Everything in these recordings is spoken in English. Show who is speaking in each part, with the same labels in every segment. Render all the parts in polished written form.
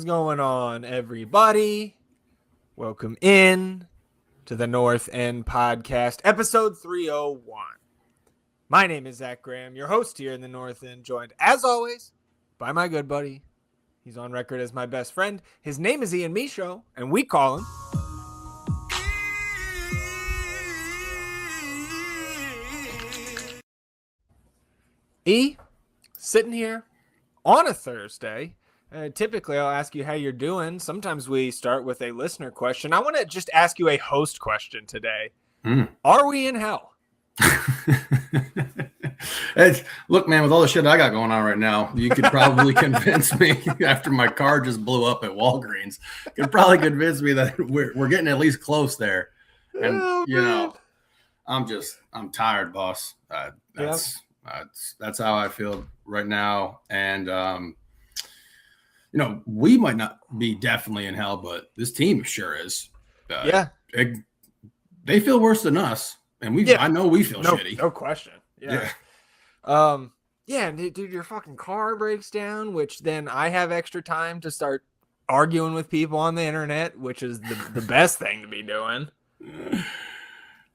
Speaker 1: is going on, everybody? Welcome in to the North End Podcast, episode 301. My name is Zach Graham, your host here in the North End, joined, as always, by my good buddy. He's on record as my best friend. His name is Ian Michaud, and we call him... E, sitting here on a Thursday. Typically, I'll ask you how you're doing. Sometimes we start with a listener question. I want to just ask you a host question today. Are we in hell?
Speaker 2: Look, man, with all the shit I got going on right now, you could probably convince me after my car just blew up at Walgreens. You could probably convince me that we're getting at least close there. And, I'm tired, boss. That's how I feel right now. And, we might not be definitely in hell, but this team sure is. They feel worse than us. And I know we feel shitty.
Speaker 1: No question. Yeah. Dude, your fucking car breaks down, which then I have extra time to start arguing with people on the internet, which is the best thing to be doing.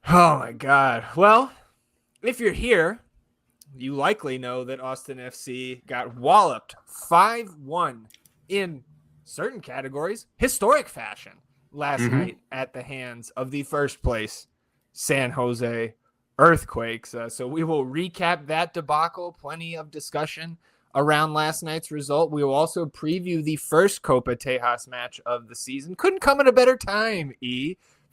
Speaker 1: Oh my God. Well, if you're here, you likely know that Austin FC got walloped 5-1 in certain categories, historic fashion last night at the hands of the first place San Jose Earthquakes. So we will recap that debacle. Plenty of discussion around last night's result. We will also preview the first Copa Tejas match of the season. Couldn't come at a better time,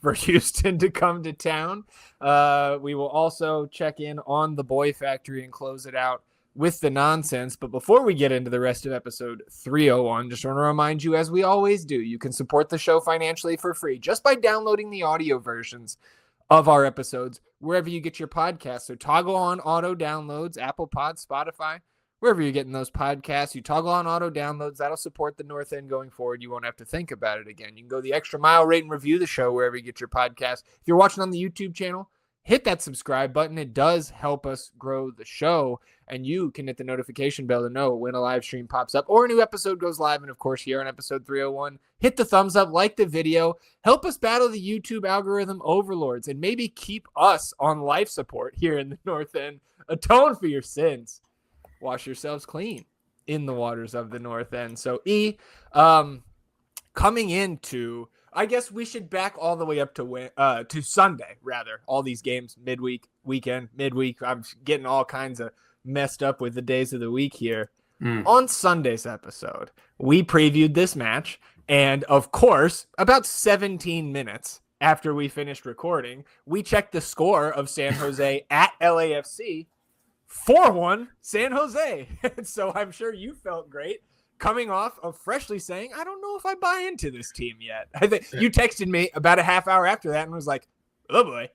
Speaker 1: for Houston to come to town. We will also check in on the Boy Factory and close it out with the nonsense. But before we get into the rest of episode 301, just want to remind you, as we always do, you can support the show financially for free just by downloading the audio versions of our episodes wherever you get your podcasts. So toggle on auto downloads, Apple Pod, Spotify, wherever you're getting those podcasts. You toggle on auto downloads. That'll support the North End going forward. You won't have to think about it again. You can go the extra mile, rate and review the show wherever you get your podcast. If you're watching on the YouTube channel, hit that subscribe button. It does help us grow the show, and you can hit the notification bell to know when a live stream pops up or a new episode goes live. And of course, here on episode 301, hit the thumbs up, like the video, help us battle the YouTube algorithm overlords, and maybe keep us on life support here in the North End. Atone for your sins. Wash yourselves clean in the waters of the North End. So coming into, I guess we should back all the way up to Sunday, rather. All these games, midweek, weekend, midweek. I'm getting all kinds of messed up with the days of the week here. On Sunday's episode, we previewed this match. And of course, about 17 minutes after we finished recording, we checked the score of San Jose at LAFC. 4-1 San Jose. So I'm sure you felt great coming off of freshly saying, I don't know if I buy into this team yet. I think you texted me about a half hour after that and was like, oh boy.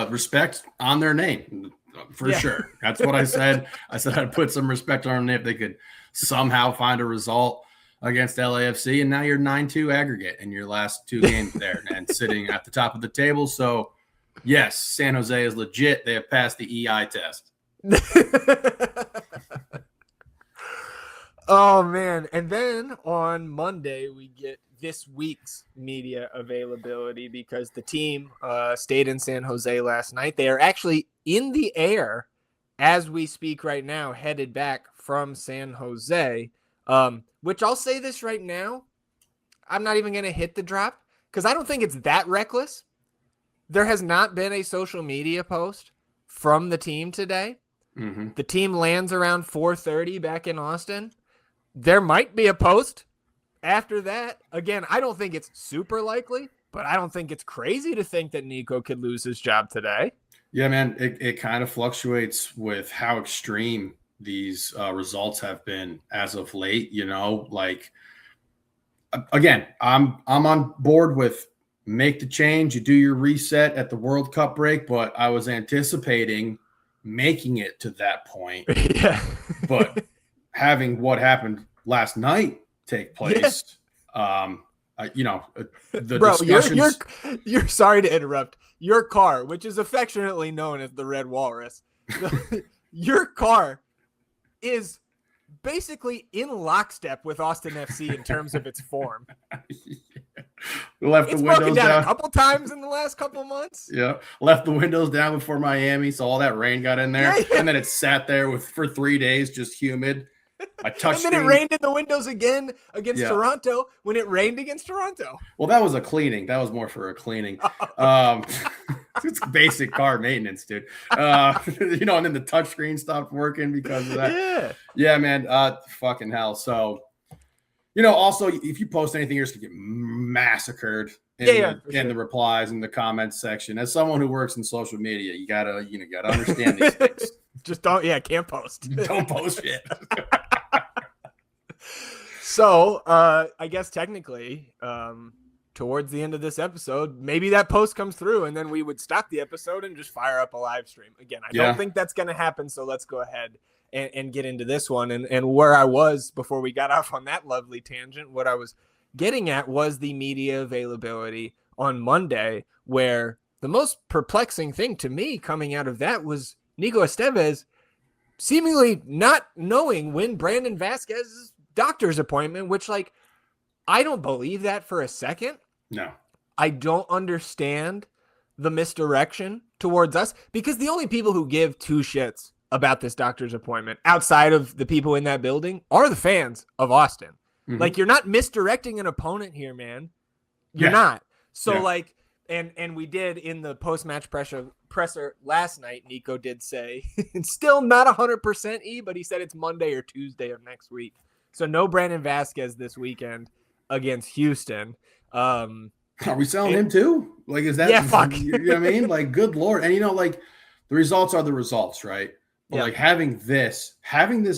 Speaker 2: Respect on their name for sure. That's what I said. I said I'd put some respect on them if they could somehow find a result against LAFC. And now you're 9-2 aggregate in your last two games there and sitting at the top of the table. So yes, San Jose is legit. They have passed the EI test.
Speaker 1: Oh, man. And then on Monday, we get this week's media availability because the team stayed in San Jose last night. They are actually in the air as we speak right now, headed back from San Jose, which I'll say this right now. I'm not even going to hit the drop because I don't think it's that reckless. There has not been a social media post from the team today. The team lands around 4:30 back in Austin. There might be a post after that. Again, I don't think it's super likely, but I don't think it's crazy to think that Nico could lose his job today.
Speaker 2: Yeah, man, it kind of fluctuates with how extreme these results have been as of late. Again, I'm on board with make the change, you do your reset at the World Cup break, but I was anticipating making it to that point. But having what happened last night take place, the discussions.
Speaker 1: You're sorry to interrupt. Your car, which is affectionately known as the Red Walrus, your car is basically in lockstep with Austin FC in terms of its form.
Speaker 2: Left
Speaker 1: It's
Speaker 2: the
Speaker 1: broken
Speaker 2: windows
Speaker 1: down
Speaker 2: down
Speaker 1: a couple times in the last couple months.
Speaker 2: Yeah, left the windows down before Miami, so all that rain got in there, and then it sat there for 3 days, just humid. A touch
Speaker 1: and then it rained in the windows again against Toronto when it rained against Toronto.
Speaker 2: Well, that was a cleaning. That was more for a cleaning. It's basic car maintenance, dude. And then the touchscreen stopped working because of that. Yeah, man. Fucking hell. So, also, if you post anything, you're just going to get massacred in the replies in the comments section. As someone who works in social media, you gotta understand these things.
Speaker 1: Just can't post.
Speaker 2: Don't post shit.
Speaker 1: So, I guess technically, towards the end of this episode, maybe that post comes through and then we would stop the episode and just fire up a live stream. Again, I don't think that's going to happen. So let's go ahead and get into this one. And where I was before we got off on that lovely tangent, what I was getting at was the media availability on Monday, where the most perplexing thing to me coming out of that was Nico Estevez seemingly not knowing when Brandon Vasquez's doctor's appointment, which, like, I don't believe that for a second.
Speaker 2: No.
Speaker 1: I don't understand the misdirection towards us, because the only people who give two shits about this doctor's appointment outside of the people in that building are the fans of Austin. Mm-hmm. Like, you're not misdirecting an opponent here, man. You're not. So and we did in the post-match presser last night, Nico did say it's still not 100% E, but he said it's Monday or Tuesday of next week. So no Brandon Vasquez this weekend against Houston. Are
Speaker 2: we selling him too? Like, is that,
Speaker 1: fuck.
Speaker 2: You know what I mean? Like, good Lord. And like, the results are the results, right? But like having this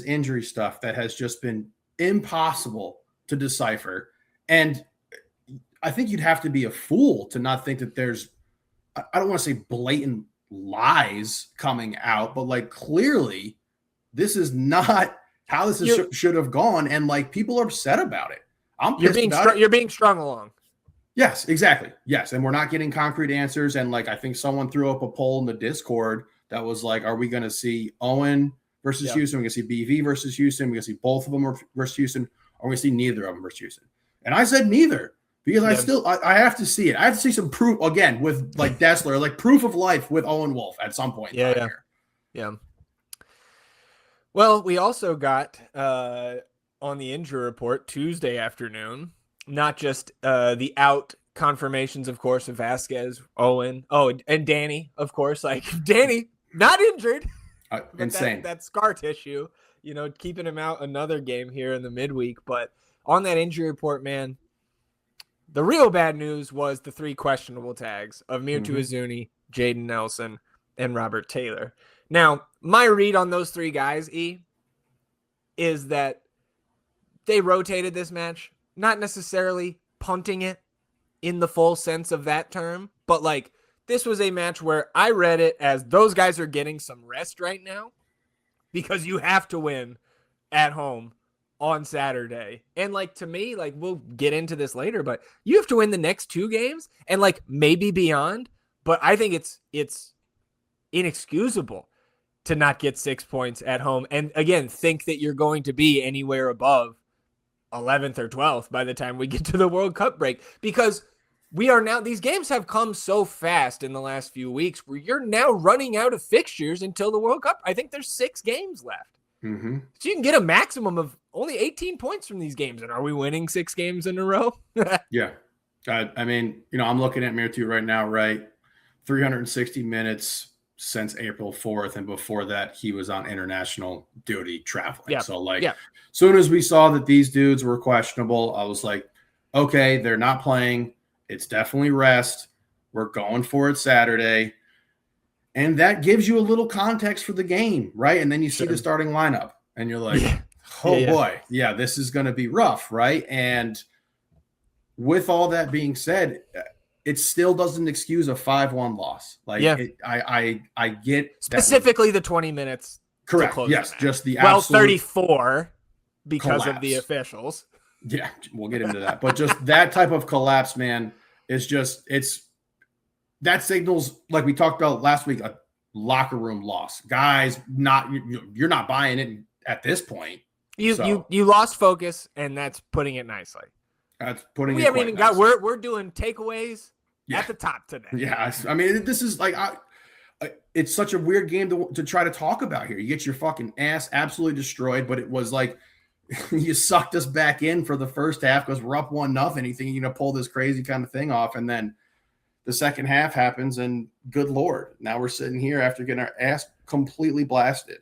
Speaker 2: injury stuff that has just been impossible to decipher. And I think you'd have to be a fool to not think that there's, I don't want to say blatant lies coming out, but like, clearly this is not how this should have gone. And like, people are upset about it.
Speaker 1: You're being strung along.
Speaker 2: Yes, exactly. Yes. And we're not getting concrete answers. And like, I think someone threw up a poll in the Discord that was like, are we going to see Owen versus Houston? We're going to see BV versus Houston. We're going to see both of them versus Houston. Or we're going to see neither of them versus Houston. And I said neither, because I have to see it. I have to see some proof again with like Dessler, like proof of life with Owen Wolf at some point.
Speaker 1: Yeah. Well, we also got on the injury report Tuesday afternoon, not just the out confirmations, of course, of Vasquez, Owen, and Danny, of course. Like, Danny, not injured.
Speaker 2: Insane.
Speaker 1: That scar tissue, keeping him out another game here in the midweek. But on that injury report, man, the real bad news was the three questionable tags of Mirtu Izuni, Jaden Nelson, and Robert Taylor. Now, my read on those three guys, is that they rotated this match, not necessarily punting it in the full sense of that term, but like, this was a match where I read it as those guys are getting some rest right now because you have to win at home on Saturday. And like, to me, like, we'll get into this later, but you have to win the next two games and like maybe beyond. But I think it's inexcusable to not get 6 points at home. And again, think that you're going to be anywhere above 11th or 12th by the time we get to the World Cup break, because these games have come so fast in the last few weeks where you're now running out of fixtures until the World Cup. I think there's 6 games left.
Speaker 2: Mm-hmm.
Speaker 1: So you can get a maximum of only 18 points from these games. And are we winning 6 games in a row?
Speaker 2: Yeah. I mean, I'm looking at Mirtu right now, right? 360 minutes since April 4th. And before that, he was on international duty traveling. So soon as we saw that these dudes were questionable, I was like, okay, they're not playing. It's definitely rest. We're going for it Saturday. And that gives you a little context for the game, right? And then you see the starting lineup and you're like, boy, this is going to be rough, right? And with all that being said, it still doesn't excuse a 5-1 loss. Like, I get
Speaker 1: specifically the 20 minutes.
Speaker 2: Correct. Yes, just the
Speaker 1: 34 because
Speaker 2: collapse
Speaker 1: of the officials.
Speaker 2: Yeah, we'll get into that. But just that type of collapse, man, is just that signals, like we talked about last week, a locker room loss. Guys, you're not buying it at this point.
Speaker 1: You lost focus, and that's putting it nicely.
Speaker 2: That's putting
Speaker 1: we
Speaker 2: it
Speaker 1: haven't even
Speaker 2: nicely.
Speaker 1: got we're doing takeaways at the top today.
Speaker 2: Yeah, I mean, this is like it's such a weird game to try to talk about here. You get your fucking ass absolutely destroyed, but it was like you sucked us back in for the first half because we're up 1-0. You think you're gonna pull this crazy kind of thing off, and then the second half happens, and good Lord, now we're sitting here after getting our ass completely blasted.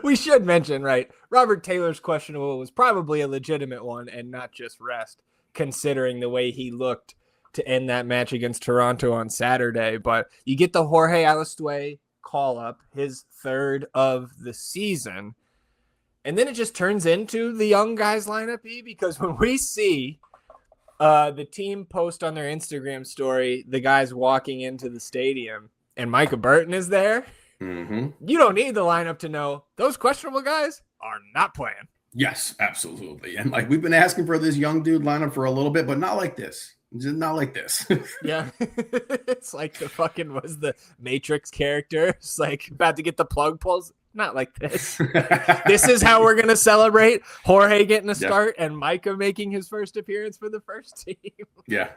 Speaker 1: We should mention, right, Robert Taylor's questionable was probably a legitimate one and not just rest, considering the way he looked to end that match against Toronto on Saturday. But you get the Jorge Alistue call-up, his third of the season, and then it just turns into the young guys lineup, because when we see the team post on their Instagram story the guys walking into the stadium and Micah Burton is there, you don't need the lineup to know those questionable guys are not playing.
Speaker 2: Yes, absolutely. And like we've been asking for this young dude lineup for a little bit, but not like this. Just not like this.
Speaker 1: Yeah. It's like the Matrix character. It's like about to get the plug pulls. Not like this. This is how we're going to celebrate Jorge getting a start and Micah making his first appearance for the first team.
Speaker 2: Yeah.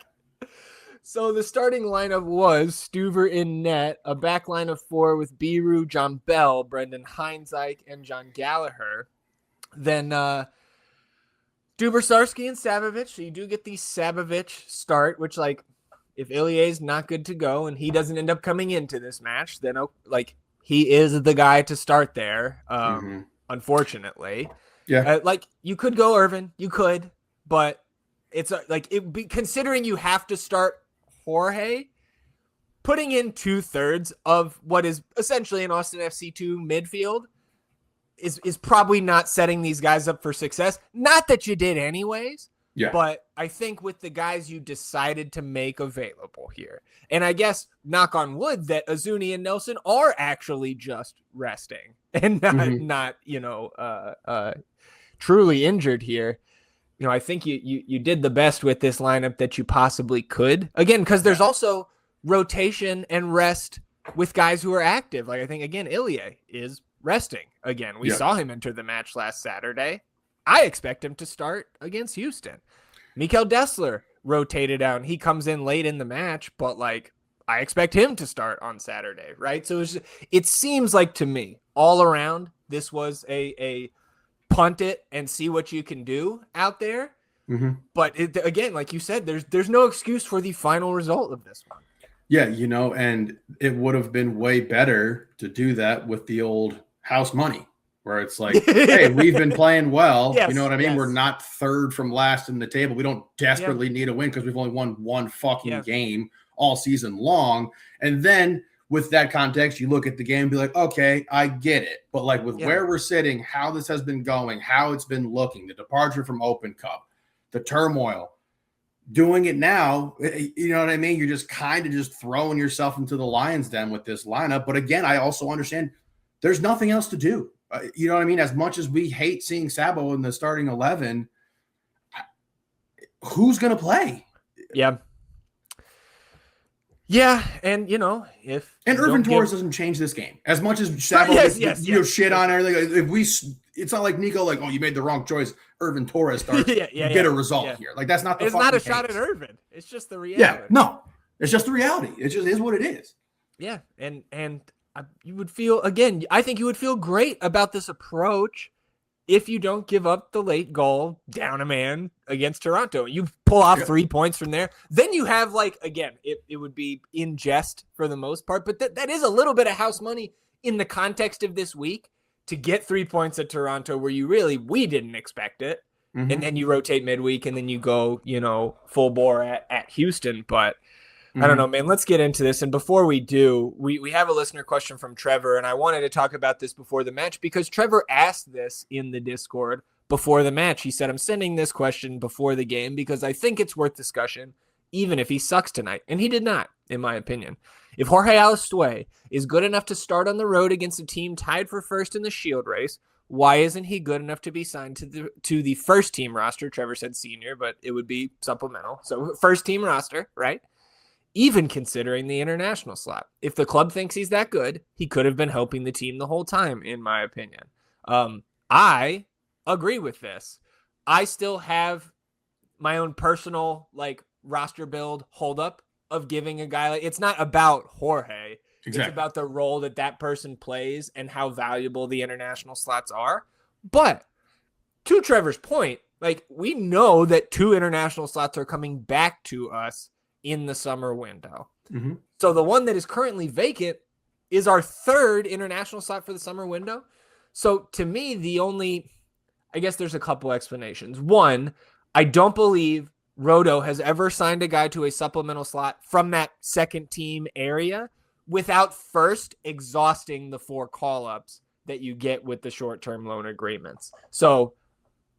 Speaker 1: So the starting lineup was Stuver in net, a back line of 4 with Biru, John Bell, Brendan Heinzike, and John Gallagher. Then Duber-Sarsky and Savovich. So you do get the Savovich start, which, like, if Ilya's not good to go and he doesn't end up coming into this match, then, like, he is the guy to start there, unfortunately.
Speaker 2: Yeah.
Speaker 1: Like, you could go Irvin. You could. But it's considering you have to start Jorge, putting in 2/3 of what is essentially an Austin FC2 midfield is probably not setting these guys up for success. Not that you did anyways, but I think with the guys you decided to make available here, and I guess knock on wood that Azuni and Nelson are actually just resting and not truly injured here. I think you did the best with this lineup that you possibly could. Again, because there's also rotation and rest with guys who are active. Like, I think, again, Ilya is resting. Again, we saw him enter the match last Saturday. I expect him to start against Houston. Mikael Dessler rotated out. He comes in late in the match, but, like, I expect him to start on Saturday, right? So it seems like to me, all around, this was a punt it and see what you can do out there. But again, like you said, there's no excuse for the final result of this one.
Speaker 2: Yeah, and it would have been way better to do that with the old house money, where it's like, hey, we've been playing well. You know what I mean? We're not third from last in the table. We don't desperately need a win because we've only won one fucking game all season long. And then with that context, you look at the game and be like, okay, I get it. But like with where we're sitting, how this has been going, how it's been looking, the departure from Open Cup, the turmoil, doing it now, you know what I mean? You're just kind of just throwing yourself into the lion's den with this lineup. But again, I also understand there's nothing else to do. You know what I mean? As much as we hate seeing Sabo in the starting 11, who's going to play?
Speaker 1: Yeah. Yeah, and if
Speaker 2: Irvin Torres doesn't change this game as much as Sabo shit on everything. If it's not like Nico, like, oh, you made the wrong choice. Irvin Torres starts, get a result here. Like that's not the.
Speaker 1: It's not a shot at Irvin. It's just the reality.
Speaker 2: Yeah, no, it's just the reality. It just is what it is.
Speaker 1: Yeah, and you would feel again. I think you would feel great about this approach if you don't give up the late goal down a man against Toronto. You pull off 3 points from there. Then you have, like, again, it would be in jest for the most part, but that is a little bit of house money in the context of this week to get 3 points at Toronto where we didn't expect it. And then you rotate midweek and then you go, full bore at Houston. But I don't know, man. Let's get into this. And before we do, we have a listener question from Trevor, and I wanted to talk about this before the match because Trevor asked this in the Discord before the match. He said, I'm sending this question before the game because I think it's worth discussion, even if he sucks tonight. And he did not, in my opinion. If Jorge Alistue is good enough to start on the road against a team tied for first in the Shield race, why isn't he good enough to be signed to the first team roster? Trevor said senior, but it would be supplemental. So first team roster, right? Even considering the international slot. If the club thinks he's that good, he could have been helping the team the whole time, in my opinion. I agree with this. I still have my own personal like roster build holdup of giving a guy like, it's not about Jorge.
Speaker 2: Exactly.
Speaker 1: It's about the role that person plays and how valuable the international slots are. But to Trevor's point, like we know that 2 international slots are coming back to us in the summer window.
Speaker 2: Mm-hmm.
Speaker 1: So the one that is currently vacant is our 3rd international slot for the summer window. So to me, I guess there's a couple explanations. One, I don't believe Roto has ever signed a guy to a supplemental slot from that second team area without first exhausting the 4 call-ups that you get with the short-term loan agreements. So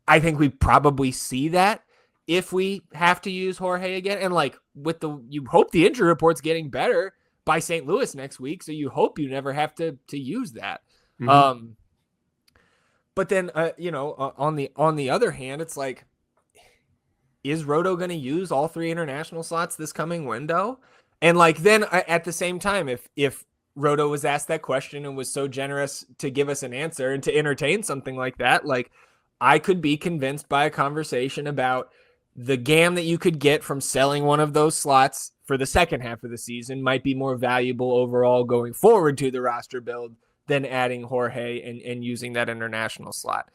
Speaker 1: I think we probably see that if we have to use Jorge again. And like you hope the injury report's getting better by St. Louis next week. So you hope you never have to use that. Mm-hmm. But then, on the other hand, it's like, is Roto going to use all 3 international slots this coming window? And like, then at the same time, if Roto was asked that question and was so generous to give us an answer and to entertain something like that, like I could be convinced by a conversation about the GAM that you could get from selling one of those slots for the second half of the season might be more valuable overall going forward to the roster build than adding Jorge and using that international slot.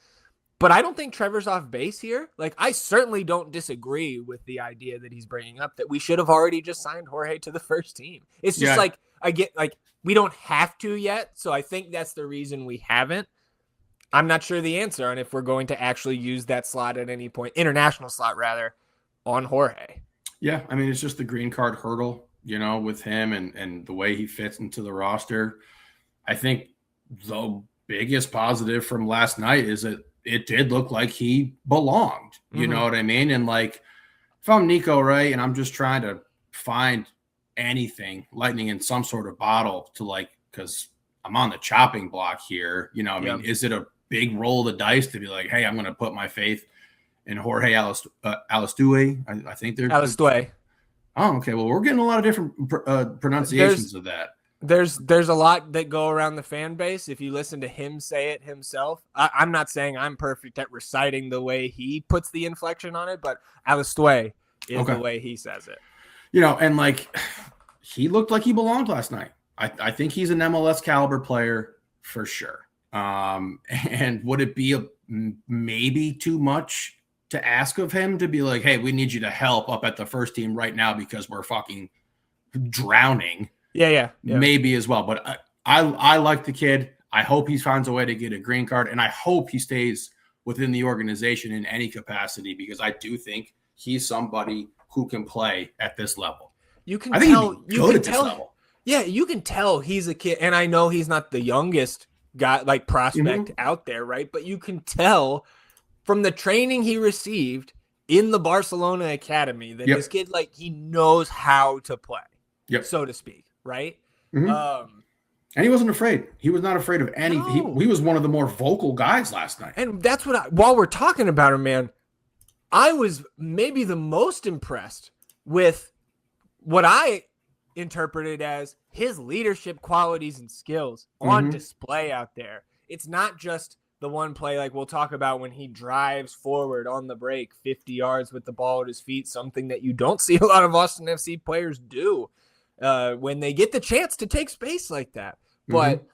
Speaker 1: But I don't think Trevor's off base here. Like, I certainly don't disagree with the idea that he's bringing up that we should have already just signed Jorge to the first team. It's just like, I get like, we don't have to yet. So I think that's the reason we haven't. I'm not sure the answer on if we're going to actually use that slot at any point, international slot rather, on Jorge.
Speaker 2: Yeah. I mean, it's just the green card hurdle, with him and the way he fits into the roster. I think the biggest positive from last night is that it did look like he belonged. You know what I mean? And like, if I'm Nico, right, and I'm just trying to find anything, lightning in some sort of bottle to like, because I'm on the chopping block here, I mean, is it a big roll of the dice to be like, hey, I'm going to put my faith in Jorge Alistue? I think they're
Speaker 1: Alistue.
Speaker 2: Oh, okay. Well, we're getting a lot of different pronunciations of that.
Speaker 1: There's a lot that go around the fan base. If you listen to him say it himself, I'm not saying I'm perfect at reciting the way he puts the inflection on it, but Alistue is the way he says it.
Speaker 2: And like he looked like he belonged last night. I think he's an MLS caliber player for sure. And would it be maybe too much to ask of him to be like, hey, we need you to help up at the first team right now because we're fucking drowning? Yeah. Maybe as well. But I like the kid. I hope he finds a way to get a green card, and I hope he stays within the organization in any capacity because I do think he's somebody who can play at this level.
Speaker 1: You can tell. Yeah, you can tell he's a kid, and I know he's not the youngest guy, like prospect out there, right? But you can tell from the training he received in the Barcelona academy that this kid, like, he knows how to play, so to speak. Right.
Speaker 2: And he wasn't afraid. He was not afraid of any. No. He was one of the more vocal guys last night.
Speaker 1: And that's what while we're talking about him, man, I was maybe the most impressed with what I interpreted as his leadership qualities and skills on display out there. It's not just the one play like we'll talk about when he drives forward on the break 50 yards with the ball at his feet, something that you don't see a lot of Austin FC players do. When they get the chance to take space like that. But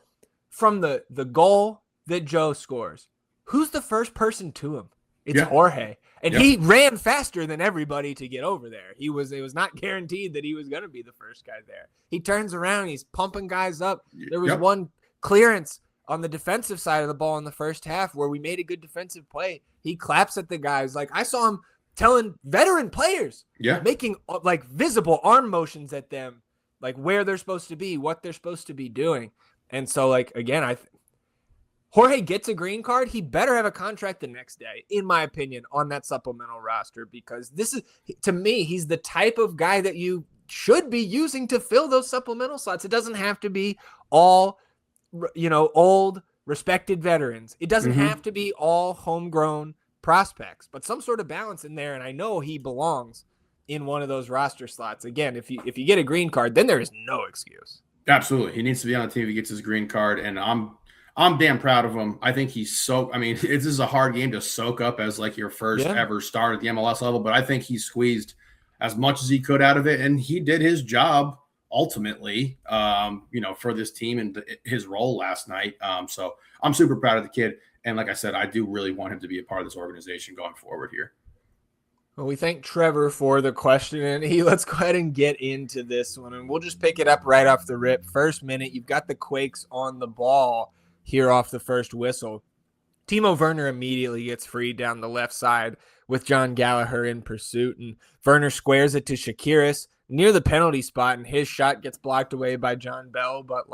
Speaker 1: from the goal that Joe scores, who's the first person to him? It's Jorge. And he ran faster than everybody to get over there. It was not guaranteed that he was going to be the first guy there. He turns around, he's pumping guys up. There was one clearance on the defensive side of the ball in the first half where we made a good defensive play. He claps at the guys. Like, I saw him telling veteran players, making like visible arm motions at them, like where they're supposed to be, what they're supposed to be doing. And so, like, again, Jorge gets a green card. He better have a contract the next day, in my opinion, on that supplemental roster, because this is, to me, he's the type of guy that you should be using to fill those supplemental slots. It doesn't have to be all, old, respected veterans. It doesn't have to be all homegrown prospects, but some sort of balance in there. And I know he belongs in one of those roster slots. Again, if you get a green card, then there is no excuse.
Speaker 2: Absolutely. He needs to be on the team if he gets his green card. And I'm damn proud of him. I think this is a hard game to soak up as like your first ever start at the MLS level, but I think he squeezed as much as he could out of it, and he did his job ultimately, for this team and his role last night. So I'm super proud of the kid. And like I said, I do really want him to be a part of this organization going forward here.
Speaker 1: Well, we thank Trevor for the question, and let's go ahead and get into this one, and we'll just pick it up right off the rip. First minute, you've got the Quakes on the ball here off the first whistle. Timo Werner immediately gets freed down the left side with John Gallagher in pursuit, and Werner squares it to Shakiris near the penalty spot, and his shot gets blocked away by John Bell. But,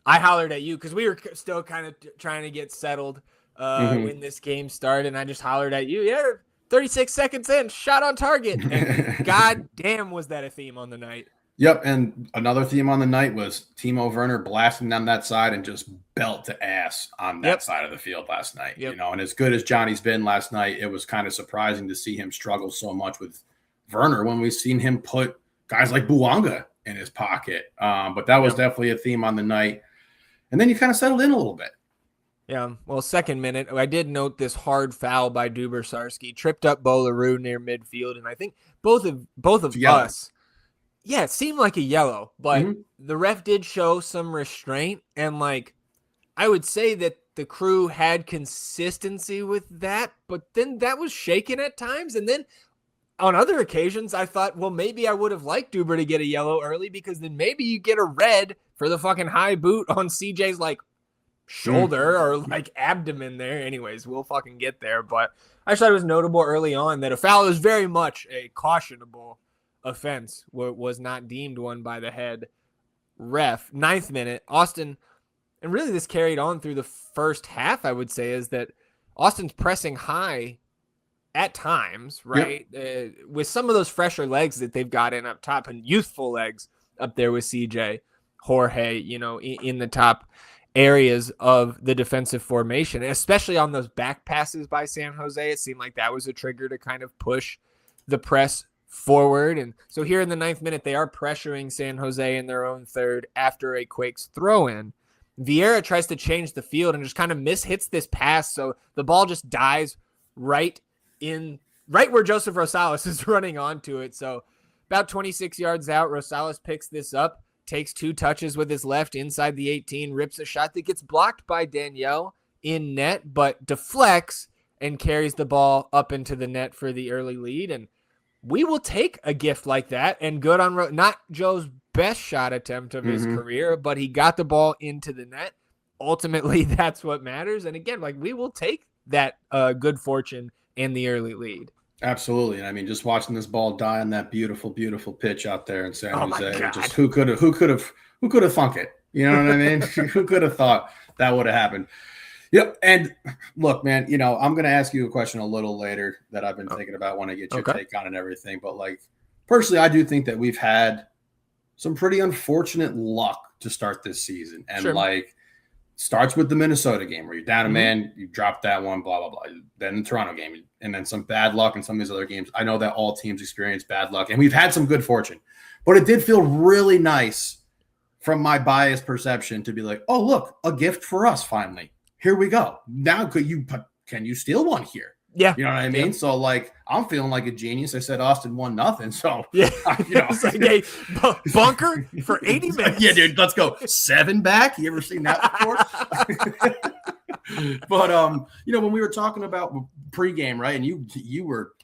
Speaker 1: I hollered at you because we were still kind of trying to get settled when this game started, and I just hollered at you, 36 seconds in, shot on target. And god damn, was that a theme on the night.
Speaker 2: Yep, and another theme on the night was Timo Werner blasting down that side and just belt to ass on that side of the field last night. And as good as Johnny's been last night, it was kind of surprising to see him struggle so much with Werner when we've seen him put guys like Bouanga in his pocket. But that was definitely a theme on the night. And then you kind of settled in a little bit.
Speaker 1: Yeah, well, second minute, I did note this hard foul by Duber-Sarski, tripped up Bo LaRue near midfield, and I think both of us, it seemed like a yellow, but the ref did show some restraint, and I would say that the Crew had consistency with that, but then that was shaken at times, and then on other occasions, I thought, well, maybe I would have liked Duber to get a yellow early, because then maybe you get a red for the fucking high boot on CJ's shoulder or abdomen there. Anyways, we'll fucking get there. But I thought it was notable early on that a foul is very much a cautionable offense, was not deemed one by the head ref. 9th minute, Austin, and really this carried on through the first half, I would say, is that Austin's pressing high at times, right? With some of those fresher legs that they've got in up top and youthful legs up there with CJ, Jorge, in the top areas of the defensive formation, especially on those back passes by San Jose. It seemed like that was a trigger to kind of push the press forward. And so here in the 9th minute, they are pressuring San Jose in their own third after a Quakes throw-in. Vieira tries to change the field and just kind of mishits this pass, so the ball just dies right where Joseph Rosales is running onto it. So about 26 yards out, Rosales picks this up, takes 2 touches with his left inside the 18, rips a shot that gets blocked by Danielle in net, but deflects and carries the ball up into the net for the early lead. And we will take a gift like that, and good on not Joe's best shot attempt of his career, but he got the ball into the net. Ultimately, that's what matters. And again, we will take that good fortune and the early lead.
Speaker 2: Absolutely. And I mean, just watching this ball die on that beautiful, beautiful pitch out there in San Jose, just who could have thunk it? You know what I mean? Who could have thought that would have happened? Yep. And look, man, I'm going to ask you a question a little later that I've been thinking about when I get your take on and everything. But personally, I do think that we've had some pretty unfortunate luck to start this season. And starts with the Minnesota game where you're down a man, you drop that one, blah, blah, blah. Then the Toronto game, and then some bad luck in some of these other games. I know that all teams experience bad luck, and we've had some good fortune. But it did feel really nice from my biased perception to be like, oh, look, a gift for us finally. Here we go. Now can you steal one here?
Speaker 1: Yeah.
Speaker 2: You know what I mean? Yeah. So, I'm feeling like a genius. I said Austin won nothing. So,
Speaker 1: hey, bunker for 80 minutes.
Speaker 2: Yeah, dude, let's go. 7 back. You ever seen that before? But, when we were talking about pregame, right, and you were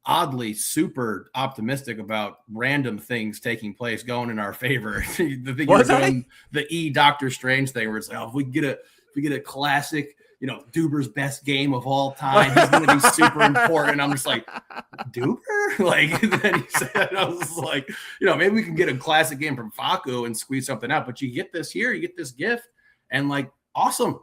Speaker 2: oddly super optimistic about random things taking place going in our favor. The thing you're doing, the Doctor Strange thing where it's like, if we get a classic – Duber's best game of all time. He's going to be super important. I'm just like, Duber? Then he said, I was just like, maybe we can get a classic game from Facu and squeeze something out. But you get this here, you get this gift, and awesome.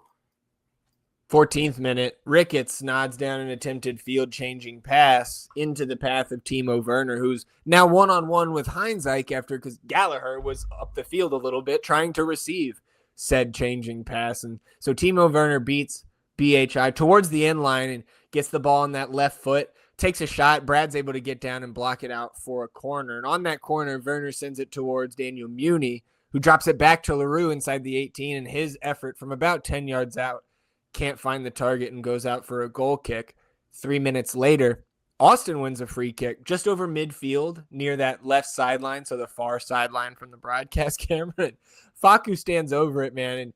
Speaker 1: 14th minute, Ricketts nods down an attempted field-changing pass into the path of Timo Werner, who's now one-on-one with Heinzike because Gallagher was up the field a little bit trying to receive said changing pass. And so Timo Werner beats BHI towards the end line and gets the ball on that left foot, takes a shot. Brad's able to get down and block it out for a corner. And on that corner, Werner sends it towards Daniel Muni, who drops it back to LaRue inside the 18, and his effort from about 10 yards out can't find the target and goes out for a goal kick. 3 minutes later, Austin wins a free kick just over midfield near that left sideline, so the far sideline from the broadcast camera. And Facu stands over it, man, and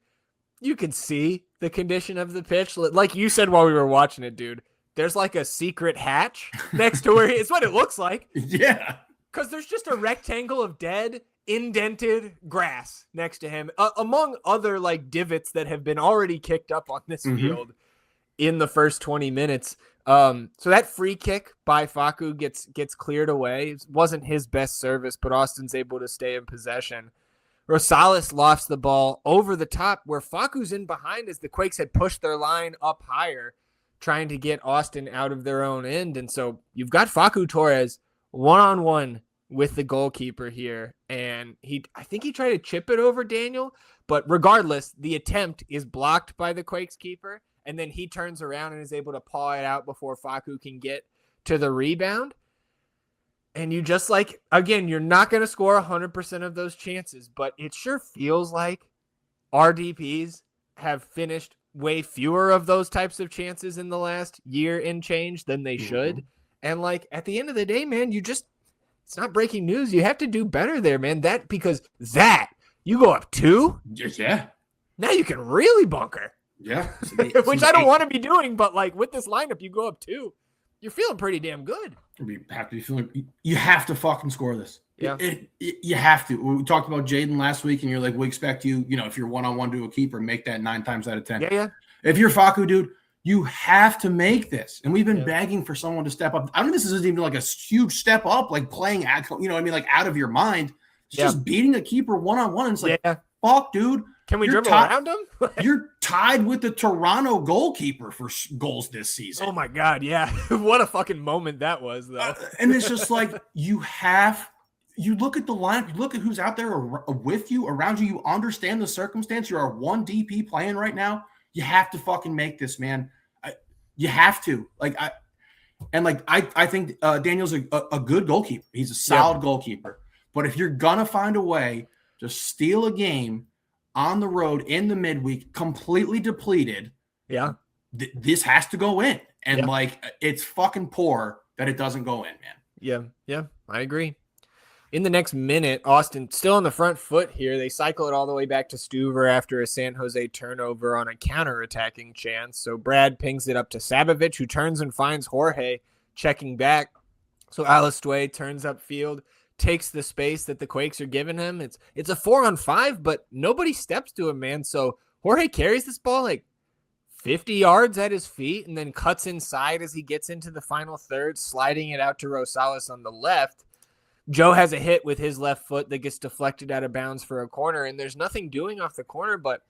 Speaker 1: you can see the condition of the pitch. Like you said while we were watching it, dude, there's like a secret hatch next to where it's what it looks like.
Speaker 2: Yeah.
Speaker 1: Because there's just a rectangle of dead, indented grass next to him, among other like divots that have been already kicked up on this field in the first 20 minutes. So that free kick by Facu gets cleared away. It wasn't his best service, but Austin's able to stay in possession. Rosales lofts the ball over the top where Facu's in behind as the Quakes had pushed their line up higher, trying to get Austin out of their own end. And so you've got Facu Torres one-on-one with the goalkeeper here. And I think he tried to chip it over Daniel, but regardless, the attempt is blocked by the Quakes keeper. And then he turns around and is able to paw it out before Facu can get to the rebound. And you just like, again, you're not going to score 100% of those chances, but it sure feels like our DPs have finished way fewer of those types of chances in the last year and change than they should. And like, at the end of the day, man, it's not breaking news. You have to do better there, man. Because you go up 2.
Speaker 2: Yeah.
Speaker 1: Now you can really bunker.
Speaker 2: Yeah.
Speaker 1: Which I don't want to be doing, but like with this lineup, you go up 2. You're feeling pretty damn good.
Speaker 2: You have to fucking score this.
Speaker 1: Yeah.
Speaker 2: You have to. We talked about Jaden last week, and you're like, we expect you, if you're one-on-one to a keeper, make that 9 times out of 10.
Speaker 1: Yeah.
Speaker 2: If you're Facu, dude, you have to make this. And we've been begging for someone to step up. I don't think this isn't even like a huge step up, like playing, like out of your mind. It's just beating a keeper one-on-one. And it's like, fuck, dude.
Speaker 1: Can we dribble around him?
Speaker 2: You're tied with the Toronto goalkeeper for goals this season.
Speaker 1: Oh, my God, yeah. What a fucking moment that was, though.
Speaker 2: And it's just like you look at the lineup, you look at who's out there with you, around you, you understand the circumstance. You're a 1 DP playing right now. You have to fucking make this, man. You have to. I think Daniel's a good goalkeeper. He's a solid goalkeeper. But if you're going to find a way to steal a game on the road in the midweek, completely depleted. Yeah. This has to go in. And it's fucking poor that it doesn't go in, man.
Speaker 1: Yeah, I agree. In the next minute, Austin still on the front foot here. They cycle it all the way back to Stuver after a San Jose turnover on a counter-attacking chance. So Brad pings it up to Sabovic, who turns and finds Jorge checking back. So Alistue turns upfield, takes the space that the Quakes are giving him. It's a 4-on-5, but nobody steps to him, man. So Jorge carries this ball like 50 yards at his feet and then cuts inside as he gets into the final third, sliding it out to Rosales on the left. Joe has a hit with his left foot that gets deflected out of bounds for a corner, and there's nothing doing off the corner, but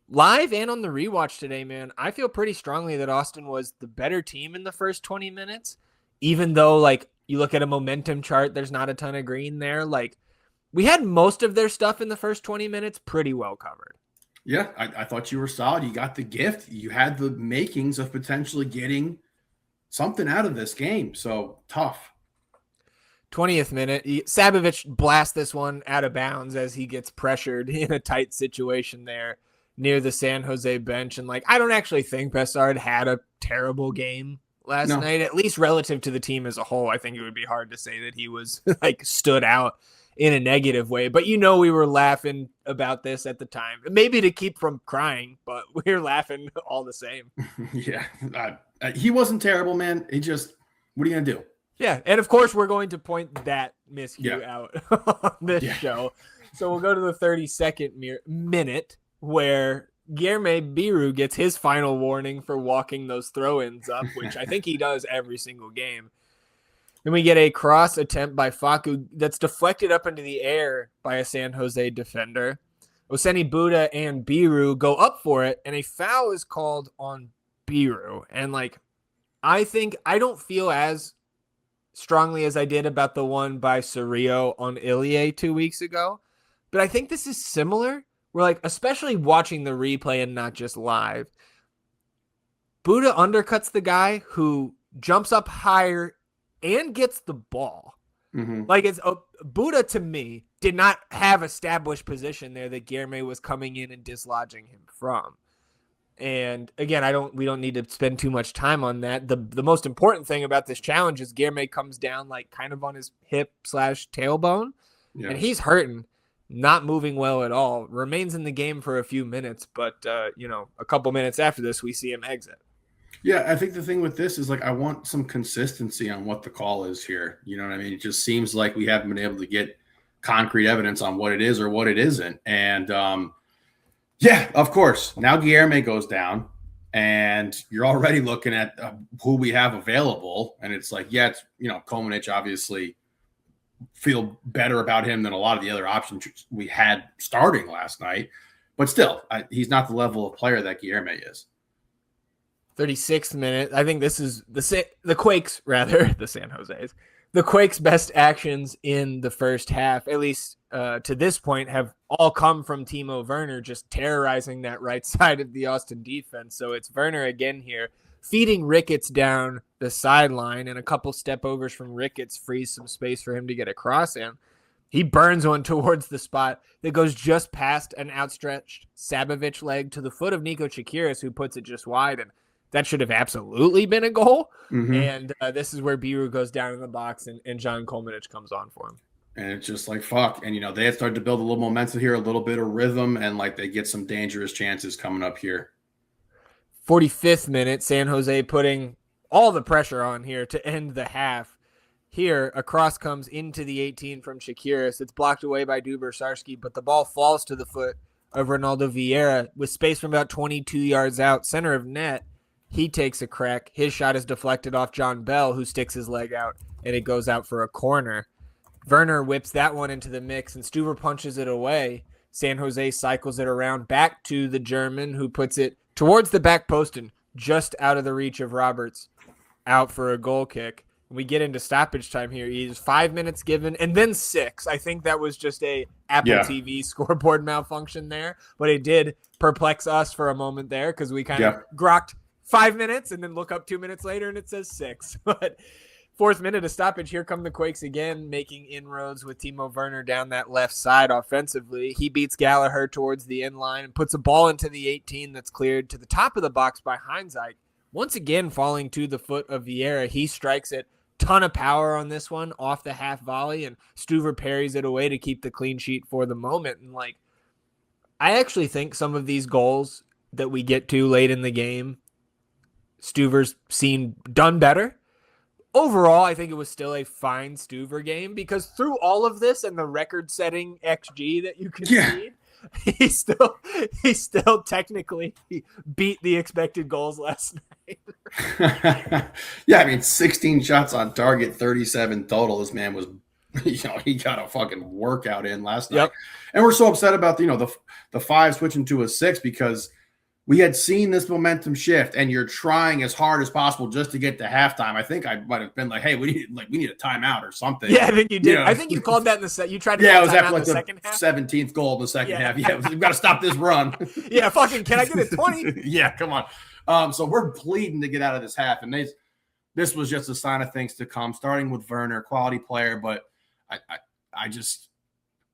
Speaker 1: live and on the rewatch today, man, I feel pretty strongly that Austin was the better team in the first 20 minutes, even though, like, you look at a momentum chart, there's not a ton of green there. Like, we had most of their stuff in the first 20 minutes pretty well covered.
Speaker 2: Yeah, I thought you were solid. You got the gift. You had the makings of potentially getting something out of this game. So, tough.
Speaker 1: 20th minute, Sabovic blasts this one out of bounds as he gets pressured in a tight situation there near the San Jose bench. And, like, I don't actually think Pessard had a terrible game last night, at least relative to the team as a whole. I think it would be hard to say that he was like stood out in a negative way, but we were laughing about this at the time, maybe to keep from crying, but we were laughing all the same.
Speaker 2: Yeah. He wasn't terrible, man. He just, what are you going to do?
Speaker 1: Yeah. And of course we're going to point that miscue out on this show. So we'll go to the 32nd minute where Guilherme Biru gets his final warning for walking those throw-ins up, which I think he does every single game. Then we get a cross attempt by Facu that's deflected up into the air by a San Jose defender. Oseni Buda and Biru go up for it, and a foul is called on Biru. And, like, I don't feel as strongly as I did about the one by Cerrillo on Ilie 2 weeks ago, but I think this is similar. We're like, especially watching the replay and not just live. Buda undercuts the guy who jumps up higher and gets the ball. Like, it's Buda, to me, did not have established position there that Guilherme was coming in and dislodging him from. And again, we don't need to spend too much time on that. The most important thing about this challenge is Guilherme comes down like kind of on his hip / tailbone, and he's hurting, not moving well at all. Remains in the game for a few minutes, but a couple minutes after this, we see him exit.
Speaker 2: Yeah, I think the thing with this is like I want some consistency on what the call is here. You know what I mean? It just seems like we haven't been able to get concrete evidence on what it is or what it isn't. And yeah, of course. Now Guilherme goes down, and you're already looking at who we have available, and it's like, yeah, it's Komanic obviously feel better about him than a lot of the other options we had starting last night, but still, he's not the level of player that Guilherme is.
Speaker 1: 36th minute. I think this is the Quakes, rather, the San Jose's. The Quakes' best actions in the first half, at least to this point, have all come from Timo Werner just terrorizing that right side of the Austin defense. So it's Werner again here, feeding Ricketts down the sideline, and a couple step overs from Ricketts frees some space for him to get a cross in. He burns one towards the spot that goes just past an outstretched Sabovic leg to the foot of Nico Chakiris, who puts it just wide, and that should have absolutely been a goal. Mm-hmm. And this is where Biru goes down in the box, and John Komanic comes on for him.
Speaker 2: And it's just like, fuck. And, they had started to build a little momentum here, a little bit of rhythm, and like they get some dangerous chances coming up here.
Speaker 1: 45th minute, San Jose putting all the pressure on here to end the half. Here, a cross comes into the 18 from Chakiris. It's blocked away by Dubur-Sarski, but the ball falls to the foot of Ronaldo Vieira with space from about 22 yards out, center of net. He takes a crack. His shot is deflected off John Bell, who sticks his leg out, and it goes out for a corner. Werner whips that one into the mix, and Stuver punches it away. San Jose cycles it around back to the German, who puts it towards the back post and just out of the reach of Roberts, out for a goal kick. We get into stoppage time here. He's 5 minutes given, and then 6. I think that was just a Apple TV scoreboard malfunction there, but it did perplex us for a moment there because we kind of grokked 5 minutes and then look up 2 minutes later and it says 6. But 4th minute of stoppage, here come the Quakes again, making inroads with Timo Werner down that left side offensively. He beats Gallagher towards the end line and puts a ball into the 18 that's cleared to the top of the box by Heinzike. Once again, falling to the foot of Vieira. He strikes it. Ton of power on this one off the half volley, and Stuver parries it away to keep the clean sheet for the moment. And I actually think some of these goals that we get to late in the game, Stuver's done better. Overall, I think it was still a fine Stuver game because through all of this and the record-setting XG that you can see, he still technically beat the expected goals last night.
Speaker 2: Yeah, I mean, 16 shots on target, 37 total. This man was, he got a fucking workout in last night. And we're so upset about the 5 switching to a 6 because we had seen this momentum shift, and you're trying as hard as possible just to get to halftime. I think I might have been like, "Hey, we need a timeout or something."
Speaker 1: Yeah, I think you did. I think you called that in the set. You tried to.
Speaker 2: Yeah, it was after the second half. 17th goal in the second half. Yeah, we've got to stop this run.
Speaker 1: Yeah, fucking. Can I get a 20?
Speaker 2: Yeah, come on. So we're pleading to get out of this half, and this was just a sign of things to come. Starting with Werner, quality player, but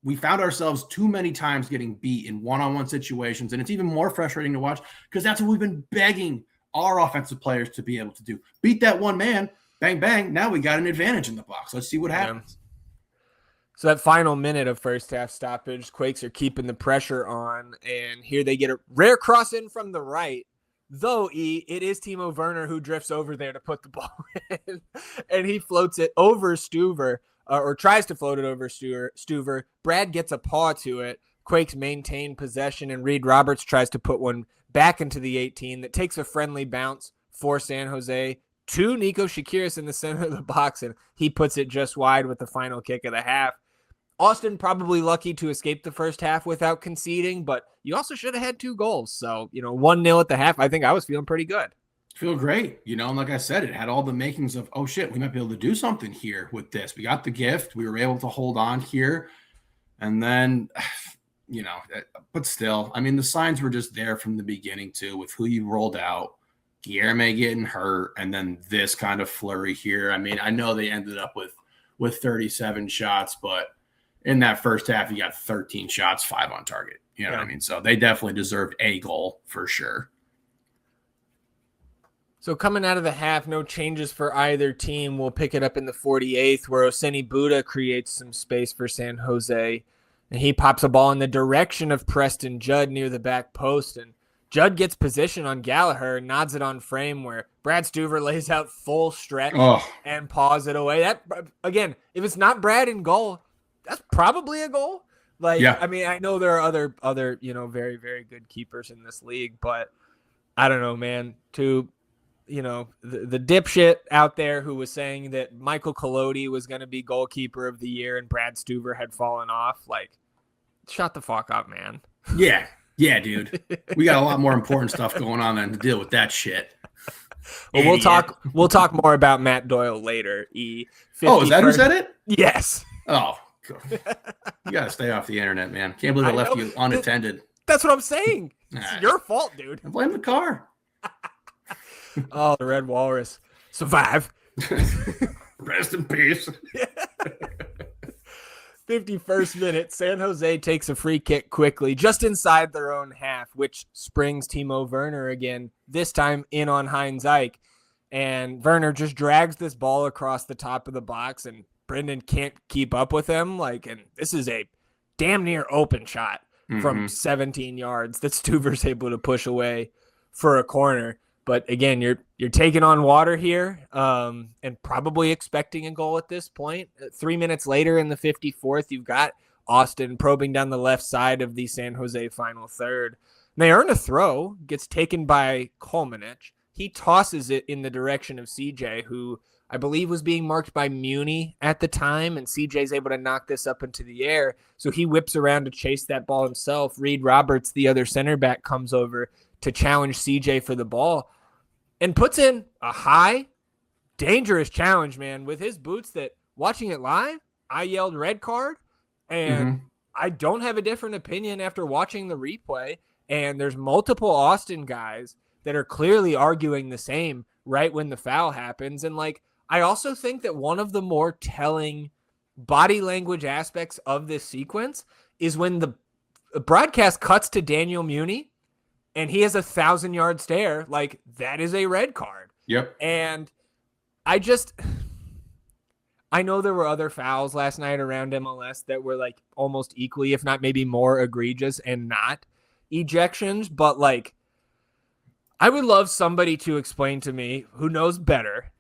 Speaker 2: we found ourselves too many times getting beat in one-on-one situations, and it's even more frustrating to watch because that's what we've been begging our offensive players to be able to do. Beat that one man, bang, bang. Now we got an advantage in the box. Let's see what happens.
Speaker 1: So that final minute of first half stoppage, Quakes are keeping the pressure on, and here they get a rare cross in from the right, though it is Timo Werner who drifts over there to put the ball in, and he floats it over Stuver. Or tries to float it over Stuver. Brad gets a paw to it. Quakes maintain possession, and Reed Roberts tries to put one back into the 18 that takes a friendly bounce for San Jose to Nico Chakiris in the center of the box, and he puts it just wide with the final kick of the half. Austin probably lucky to escape the first half without conceding, but you also should have had 2 goals. So, 1-0 at the half, I think I was feeling pretty good.
Speaker 2: Feel great. And like I said, it had all the makings of, oh shit, we might be able to do something here with this. We got the gift. We were able to hold on here. And then, but still, I mean, the signs were just there from the beginning too, with who you rolled out, Guilherme getting hurt, and then this kind of flurry here. I mean, I know they ended up with 37 shots, but in that first half, you got 13 shots, 5 on target. You know what I mean? So they definitely deserved a goal for sure.
Speaker 1: So coming out of the half, no changes for either team. We'll pick it up in the 48th where Oseni Buda creates some space for San Jose. And he pops a ball in the direction of Preston Judd near the back post. And Judd gets position on Gallagher and nods it on frame where Brad Stuver lays out full stretch and paws it away. That, again, if it's not Brad in goal, that's probably a goal. I mean, I know there are other very, very good keepers in this league, but I don't know, man. The dipshit out there who was saying that Michael Collodi was going to be goalkeeper of the year and Brad Stuver had fallen off, shut the fuck up, man.
Speaker 2: Yeah, dude. We got a lot more important stuff going on than to deal with that shit.
Speaker 1: Well, we'll talk more about Matt Doyle later. Is
Speaker 2: that who said it?
Speaker 1: Yes.
Speaker 2: Oh, you got to stay off the internet, man. Can't believe I left you unattended.
Speaker 1: That's what I'm saying. It's your fault, dude.
Speaker 2: I blame the car.
Speaker 1: Oh, the Red Walrus. Survive.
Speaker 2: Rest in peace.
Speaker 1: 51st minute, San Jose takes a free kick quickly, just inside their own half, which springs Timo Werner again, this time in on Heinz Eich. And Werner just drags this ball across the top of the box, and Brendan can't keep up with him. And this is a damn near open shot from 17 yards that Stuver's able to push away for a corner. But again, you're taking on water here and probably expecting a goal at this point. 3 minutes later in the 54th, you've got Austin probing down the left side of the San Jose final third. And they earn a throw, gets taken by Kolmanich. He tosses it in the direction of CJ, who I believe was being marked by Muni at the time, and CJ's able to knock this up into the air. So he whips around to chase that ball himself. Reed Roberts, the other center back, comes over to challenge CJ for the ball and puts in a high, dangerous challenge, man, with his boots that, watching it live, I yelled red card, and I don't have a different opinion after watching the replay, and there's multiple Austin guys that are clearly arguing the same right when the foul happens. And, I also think that one of the more telling body language aspects of this sequence is when the broadcast cuts to Daniel Muni, and he has a 1,000-yard stare. That is a red card.
Speaker 2: Yep.
Speaker 1: And I know there were other fouls last night around MLS that were almost equally, if not maybe more egregious and not ejections. But I would love somebody to explain to me who knows better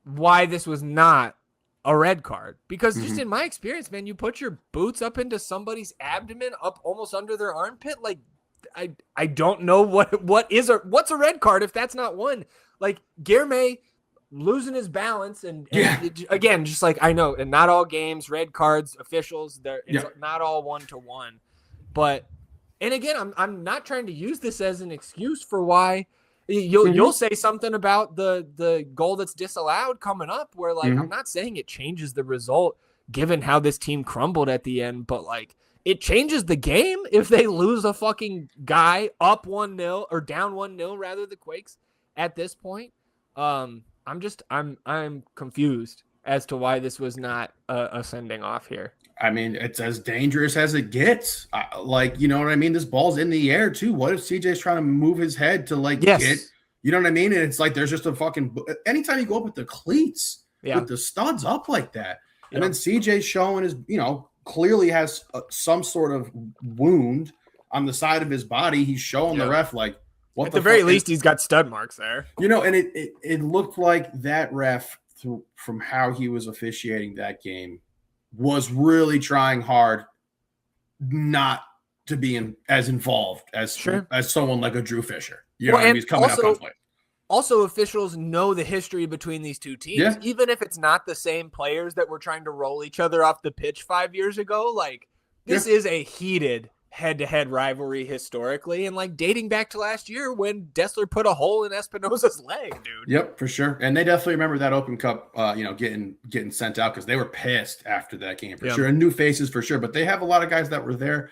Speaker 1: why this was not a red card. Because just in my experience, man, you put your boots up into somebody's abdomen, up almost under their armpit, I don't know what's a red card if that's not one. Guilherme losing his balance and again, just I know, and not all games, red cards, officials, it's not all 1-to-1. But and again, I'm not trying to use this as an excuse for why you'll say something about the goal that's disallowed coming up where I'm not saying it changes the result given how this team crumbled at the end, but it changes the game if they lose a fucking guy up 1-0 or down 1-0 rather, the Quakes at this point. I'm confused as to why this was not a sending off here.
Speaker 2: I mean, it's as dangerous as it gets. You know what I mean? This ball's in the air too. What if CJ's trying to move his head to get, you know what I mean? And it's there's just a fucking, anytime you go up with the cleats, with the studs up like that, and then CJ's showing his, clearly has some sort of wound on the side of his body. He's showing the ref what
Speaker 1: at the very least he's got stud marks there.
Speaker 2: And it looked like that ref from how he was officiating that game was really trying hard not to be as involved as someone like a Drew Fisher. You know what I mean? He's coming up on play.
Speaker 1: Also, officials know the history between these two teams. Even if it's not the same players that were trying to roll each other off the pitch 5 years ago, this is a heated head-to-head rivalry historically, and dating back to last year when Dessler put a hole in Espinosa's leg, dude.
Speaker 2: Yep, for sure. And they definitely remember that Open Cup, getting sent out because they were pissed after that game for sure. And new faces for sure, but they have a lot of guys that were there.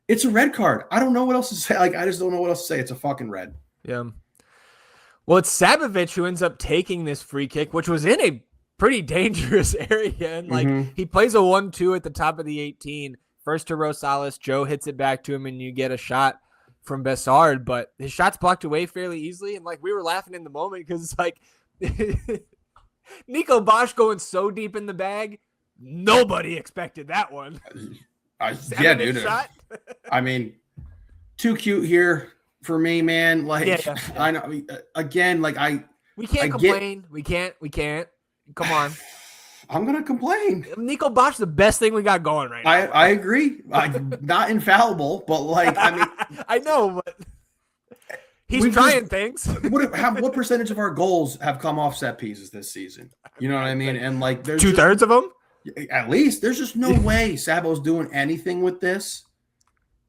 Speaker 2: It's a red card. I don't know what else to say. I just don't know what else to say. It's a fucking red.
Speaker 1: Yeah. Well, it's Sabovic who ends up taking this free kick, which was in a pretty dangerous area. And like he plays a 1-2 at the top of the 18, first to Rosales. Joe hits it back to him, and you get a shot from Bessard, but his shot's blocked away fairly easily. And like we were laughing in the moment because it's like Nico Bosch going so deep in the bag. Nobody expected that one.
Speaker 2: Yeah, dude. Shot. I mean, too cute here for me, man. Like, I know. Again, like
Speaker 1: we can't complain. We can't. Come on.
Speaker 2: I'm gonna complain.
Speaker 1: Nico Bosch, the best thing we got going right now.
Speaker 2: I agree. I'm not infallible, but like, I mean,
Speaker 1: I know, but he's trying things.
Speaker 2: What percentage of our goals have come off set pieces this season? You know what I mean? And like, there's
Speaker 1: 2/3 of them.
Speaker 2: At least there's just no way Sabo's doing anything with this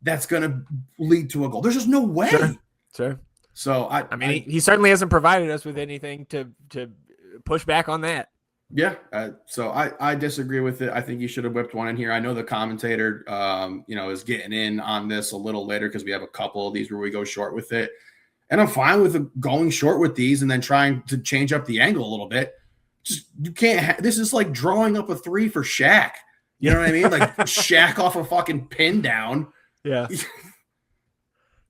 Speaker 2: that's gonna lead to a goal. There's just no way.
Speaker 1: Sure.
Speaker 2: So
Speaker 1: I mean, he certainly hasn't provided us with anything to push back on that.
Speaker 2: Yeah. So I disagree with it. I think you should have whipped one in here. I know the commentator, is getting in on this a little later because we have a couple of these where we go short with it. And I'm fine with going short with these and then trying to change up the angle a little bit. Just, you can't, this is like drawing up a 3 for Shaq. You know what I mean? Like Shaq off a fucking pin down.
Speaker 1: Yeah.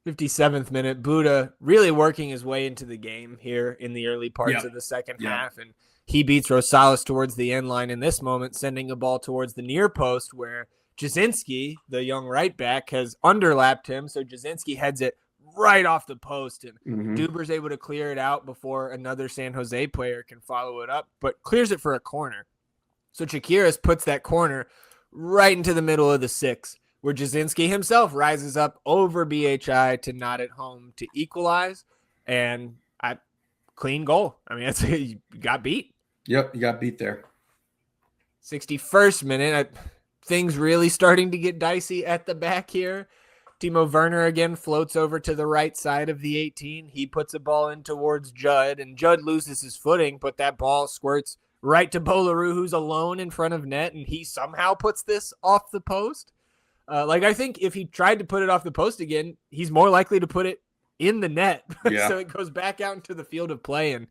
Speaker 1: 57th minute, Buddha really working his way into the game here in the early parts of the second half. And he beats Rosales towards the end line in this moment, sending a ball towards the near post where Jasinski, the young right back, has underlapped him. So Jasinski heads it right off the post, and Duber's able to clear it out before another San Jose player can follow it up, but clears it for a corner. So Chakiris puts that corner right into the middle of the 6, where Jasinski himself rises up over BHI to nod it home to equalize, and clean goal. I mean, you got beat.
Speaker 2: Yep, you got beat there.
Speaker 1: 61st minute, things really starting to get dicey at the back here. Timo Werner again floats over to the right side of the 18. He puts a ball in towards Judd, and Judd loses his footing, but that ball squirts right to Bolaru, who's alone in front of net, and he somehow puts this off the post. I think if he tried to put it off the post again, he's more likely to put it in the net. So it goes back out into the field of play, and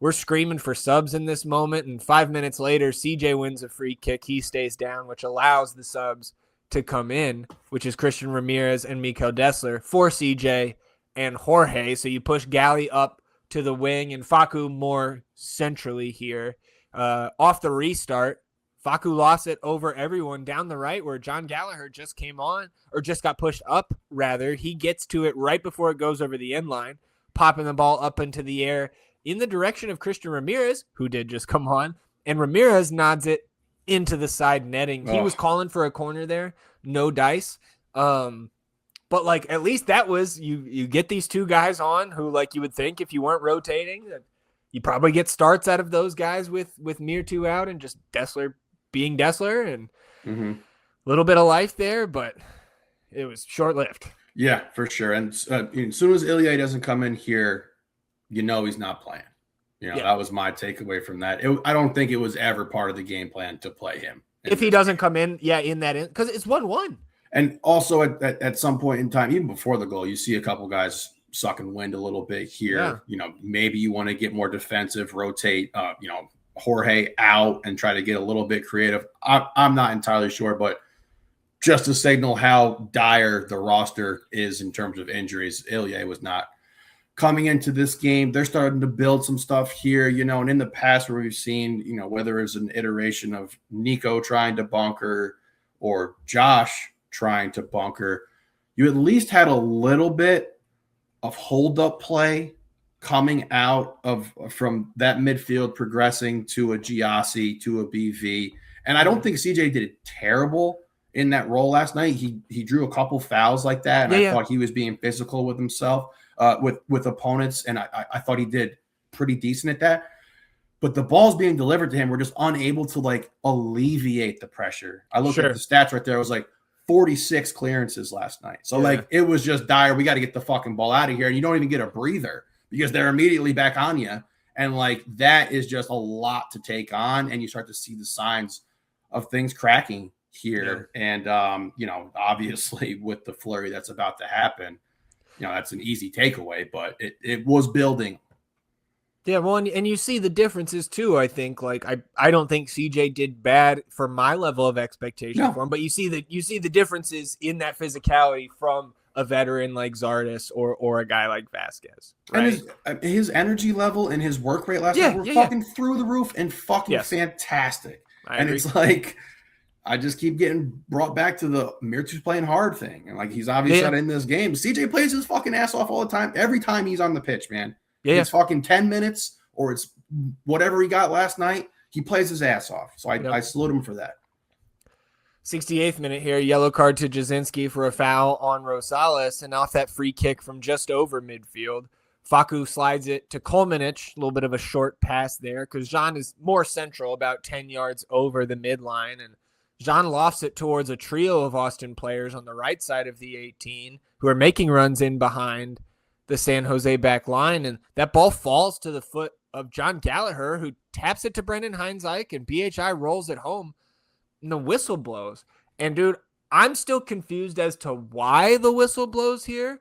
Speaker 1: we're screaming for subs in this moment. And 5 minutes later, CJ wins a free kick. He stays down, which allows the subs to come in, which is Christian Ramirez and Mikael Dessler for CJ and Jorge. So you push Gally up to the wing and Facu more centrally here. Off the restart, Facu lost it over everyone down the right where John Gallagher just came on, or just got pushed up, rather. He gets to it right before it goes over the end line, popping the ball up into the air in the direction of Christian Ramirez, who did just come on, and Ramirez nods it into the side netting. He was calling for a corner there, no dice. But like, at least that was, you get these two guys on who, like, you would think if you weren't rotating, that you probably get starts out of those guys with Mirtu out and just Dessler being Dessler, and a little bit of life there, but it was short-lived.
Speaker 2: Yeah, for sure. And as soon as Ilya doesn't come in here, he's not playing. That was my takeaway from that. I don't think it was ever part of the game plan to play him.
Speaker 1: If he doesn't come in, because it's 1-1.
Speaker 2: And also at some point in time, even before the goal, you see a couple guys sucking wind a little bit here. Yeah. Maybe you want to get more defensive, rotate, Jorge out and try to get a little bit creative. I'm not entirely sure, but just to signal how dire the roster is in terms of injuries, Ilya was not coming into this game. They're starting to build some stuff here, and in the past where we've seen, whether it's an iteration of Nico trying to bunker or Josh trying to bunker, you at least had a little bit of hold-up play coming out from that midfield, progressing to a Giassi, to a BV. And I don't think CJ did it terrible in that role last night. He drew a couple fouls like that, and I thought he was being physical with himself, with opponents, and I thought he did pretty decent at that. But the balls being delivered to him were just unable to alleviate the pressure. I looked at the stats right there. It was 46 clearances last night. So it was just dire. We got to get the fucking ball out of here. And you don't even get a breather because they're immediately back on you. And that is just a lot to take on. And you start to see the signs of things cracking here. Yeah. And, obviously with the flurry that's about to happen, that's an easy takeaway, but it was building.
Speaker 1: Yeah, well, and you see the differences too. I think like I don't think CJ did bad for my level of expectation for him, but you see the differences in that physicality from a veteran like Zardes or a guy like Vasquez, right?
Speaker 2: And his energy level and his work rate last night were fucking through the roof and fucking fantastic.
Speaker 1: I
Speaker 2: and
Speaker 1: agree.
Speaker 2: It's like I just keep getting brought back to the Mirtu's playing hard thing, and like he's obviously not in this game. CJ plays his fucking ass off all the time, every time he's on the pitch, man. It's fucking 10 minutes or it's whatever he got last night. He plays his ass off. So I salute him for that.
Speaker 1: 68th minute here, yellow card to Jasinski for a foul on Rosales, and off that free kick from just over midfield, Facu slides it to Kolmanic, a little bit of a short pass there because Jean is more central, about 10 yards over the midline, and Jean lofts it towards a trio of Austin players on the right side of the 18 who are making runs in behind the San Jose back line, and that ball falls to the foot of John Gallagher, who taps it to Brendan Heinzike, and BHI rolls it home, and the whistle blows. And, dude, I'm still confused as to why the whistle blows here.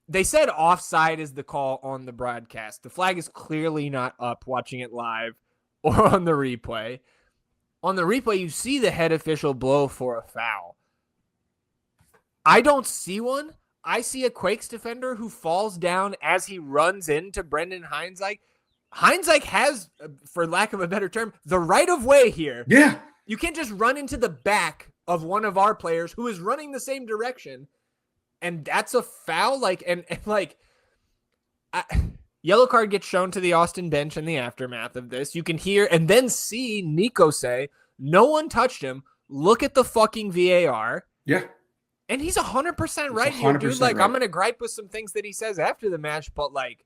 Speaker 1: They said offside is the call on the broadcast. The flag is clearly not up watching it live or on the replay. On the replay, you see the head official blow for a foul. I don't see one. I see a Quakes defender who falls down as he runs into Brendan Heinzike. Heinzike has, for lack of a better term, the right of way here.
Speaker 2: Yeah.
Speaker 1: You can't just run into the back of one of our players who is running the same direction, and that's a foul. Yellow card gets shown to the Austin bench in the aftermath of this. You can hear and then see Nico say, "No one touched him. Look at the fucking VAR."
Speaker 2: Yeah.
Speaker 1: And he's 100% right here, dude. Like, right. I'm going to gripe with some things that he says after the match, but, like,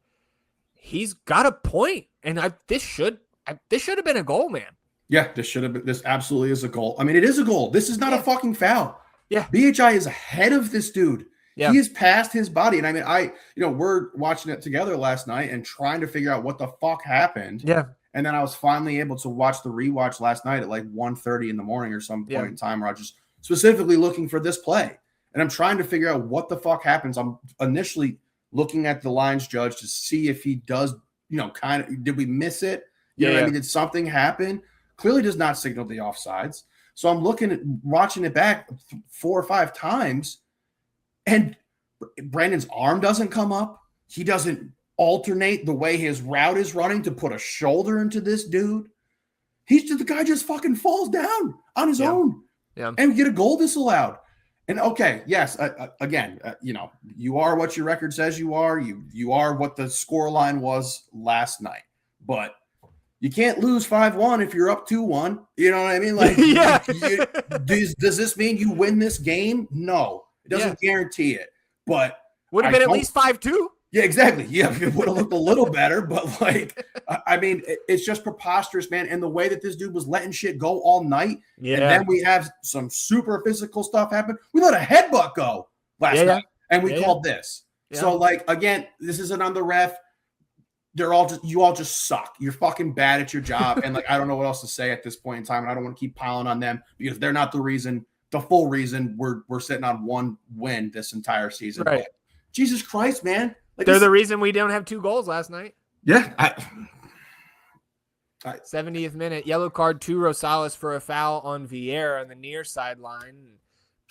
Speaker 1: he's got a point. And this should have been a goal, man.
Speaker 2: Yeah, this absolutely is a goal. I mean, it is a goal. This is not a fucking foul.
Speaker 1: Yeah.
Speaker 2: BHI is ahead of this dude.
Speaker 1: Yeah.
Speaker 2: He is past his body. And I mean, we're watching it together last night and trying to figure out what the fuck happened.
Speaker 1: Yeah.
Speaker 2: And then I was finally able to watch the rewatch last night at like 1:30 in the morning or some point in time where I was just specifically looking for this play. And I'm trying to figure out what the fuck happens. I'm initially looking at the lines judge to see if he does, did we miss it? You know what I mean? Did something happen? Clearly does not signal the offsides. So I'm watching it back 4 or 5 times, and Brandon's arm doesn't come up. He doesn't alternate the way his route is running to put a shoulder into this dude. The guy just fucking falls down on his own. Yeah. And we get a goal disallowed. And okay, yes, again, you are what your record says you are. You are what the score line was last night. But you can't lose 5-1 if you're up 2-1. You know what I mean? Like, does this mean you win this game? No, it doesn't guarantee it. But
Speaker 1: would have been at least 5-2.
Speaker 2: Yeah, exactly. Yeah, it would have looked a little better, but like, I mean, it's just preposterous, man. And the way that this dude was letting shit go all night, and then we have some super physical stuff happen. We let a headbutt go last night, and we called this. Yeah. So, like, again, this isn't on the ref. You all just suck. You're fucking bad at your job, and like, I don't know what else to say at this point in time, and I don't want to keep piling on them because they're not the full reason we're sitting on one win this entire season.
Speaker 1: Right.
Speaker 2: But Jesus Christ, man. Like,
Speaker 1: they're the reason we don't have 2 goals last night.
Speaker 2: Yeah.
Speaker 1: 70th minute, yellow card to Rosales for a foul on Vieira on the near sideline.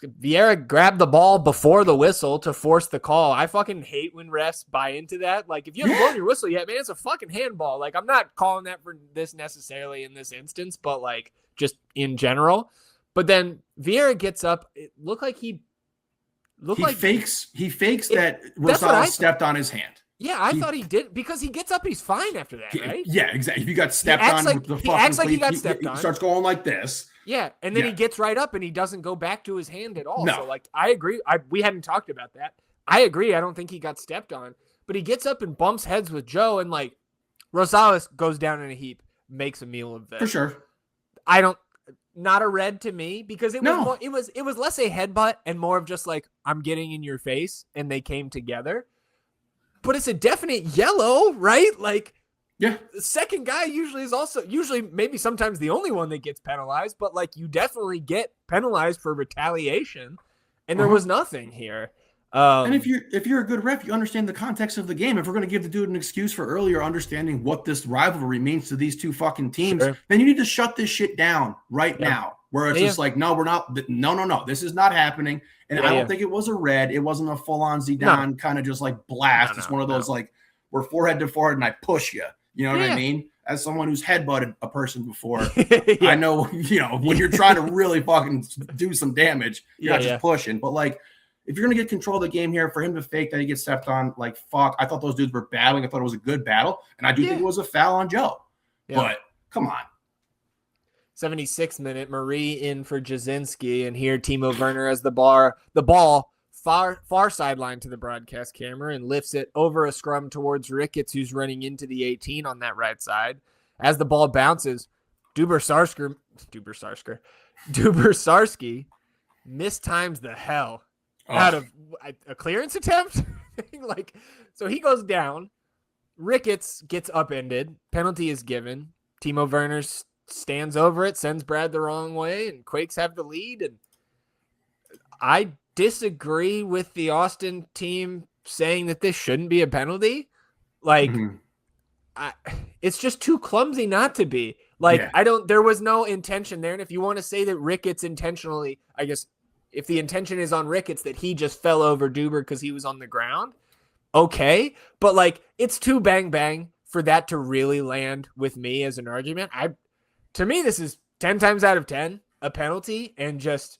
Speaker 1: Vieira grabbed the ball before the whistle to force the call. I fucking hate when refs buy into that. Like, if you haven't blown your whistle yet, man, it's a fucking handball. Like, I'm not calling that for this necessarily in this instance, but, like, just in general. But then Vieira gets up. It looked like he
Speaker 2: fakes that Rosales stepped on his hand.
Speaker 1: Yeah, I thought he did because he gets up and he's fine after that, right?
Speaker 2: Yeah, exactly. If you got stepped on with the fucking
Speaker 1: acts like he got stepped on.
Speaker 2: He starts going like this.
Speaker 1: Yeah, and then he gets right up and he doesn't go back to his hand at all. No. So, like, I agree. We hadn't talked about that. I agree. I don't think he got stepped on. But he gets up and bumps heads with Joe, and, like, Rosales goes down in a heap, makes a meal of this.
Speaker 2: For sure.
Speaker 1: Not a red to me because it was less a headbutt and more of just like, I'm getting in your face, and they came together. But it's a definite yellow, right? Like,
Speaker 2: yeah,
Speaker 1: the second guy usually maybe sometimes the only one that gets penalized, but like, you definitely get penalized for retaliation, and there was nothing here.
Speaker 2: And if you're a good ref, you understand the context of the game. If we're going to give the dude an excuse for earlier understanding what this rivalry means to these two fucking teams, then you need to shut this shit down right now. Where it's just like, no, we're not. No, this is not happening. And I don't think it was a red. It wasn't a full-on Zidane kind of just like blast. It's one of those like we're forehead to forehead and I push you. You know what I mean? As someone who's headbutted a person before, I know, when you're trying to really fucking do some damage, you're not just pushing. But like, if you're going to get control of the game here, for him to fake that he gets stepped on, like, fuck. I thought those dudes were battling. I thought it was a good battle. And I do think it was a foul on Joe. Yeah. But come on.
Speaker 1: 76th minute, Marie in for Jasinski. And here Timo Werner has the ball far sideline to the broadcast camera and lifts it over a scrum towards Ricketts, who's running into the 18 on that right side. As the ball bounces, Duber Sarski mistimes the hell out of a clearance attempt. So he goes down. Ricketts gets upended. Penalty is given. Timo Werner stands over it, sends Brad the wrong way, and Quakes have the lead. And I disagree with the Austin team saying that this shouldn't be a penalty. It's just too clumsy not to be. There was no intention there. And if you want to say that Ricketts intentionally, I guess if the intention is on Ricketts that he just fell over Duber because he was on the ground, okay. But it's too bang for that to really land with me as an argument. To me, this is 10 times out of 10 a penalty, and just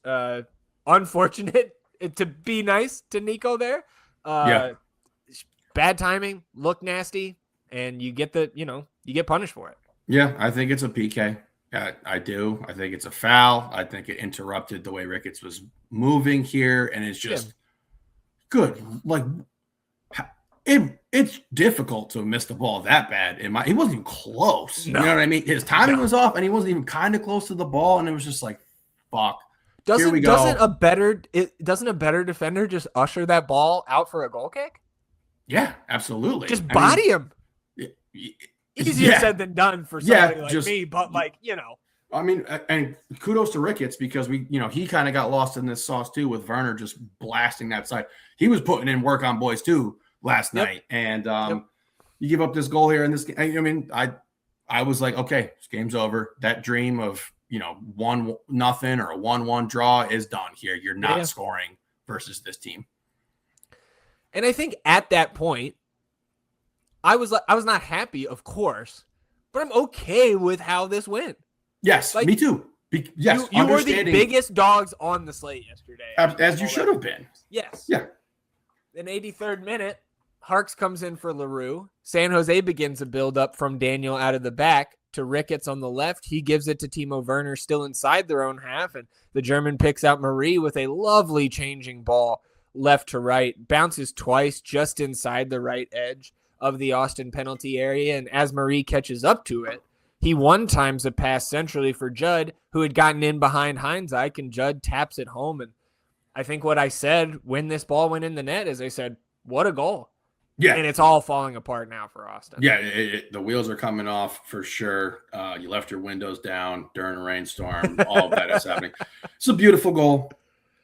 Speaker 1: unfortunate to be nice to Nico there. Bad timing, look nasty, and you get you get punished for it.
Speaker 2: Yeah, I think it's a PK. I do. I think it's a foul. I think it interrupted the way Ricketts was moving here, and it's just good. It's difficult to miss the ball that bad. He wasn't even close. No. You know what I mean? His timing was off, and he wasn't even kind of close to the ball, and it was just like, fuck. Here we go.
Speaker 1: Doesn't a better defender just usher that ball out for a goal kick?
Speaker 2: Yeah, absolutely.
Speaker 1: Just body him. Easier said than done for somebody like me, but
Speaker 2: I mean, and kudos to Ricketts because he kind of got lost in this sauce too with Werner just blasting that side. He was putting in work on boys too last night, and you give up this goal here in this game. I mean, I was like, okay, this game's over. That dream of 1-0 or a 1-1 draw is done here. You're not scoring versus this team.
Speaker 1: And I think at that point, I was not happy, of course, but I'm okay with how this went.
Speaker 2: Yes, me too. Yes,
Speaker 1: you were the biggest dogs on the slate yesterday.
Speaker 2: As you should have been.
Speaker 1: Yes.
Speaker 2: Yeah.
Speaker 1: In 83rd minute, Harks comes in for LaRue. San Jose begins a build-up from Daniel out of the back to Ricketts on the left. He gives it to Timo Werner still inside their own half, and the German picks out Marie with a lovely changing ball left to right. Bounces twice just inside the right edge of the Austin penalty area, and as Marie catches up to it, he one times a pass centrally for Judd, who had gotten in behind Heinzike, and Judd taps it home. And I think what I said when this ball went in the net is I said, what a goal. Yeah. And it's all falling apart now for Austin.
Speaker 2: Yeah, the wheels are coming off for sure. You left your windows down during a rainstorm. All of that is happening. It's a beautiful goal.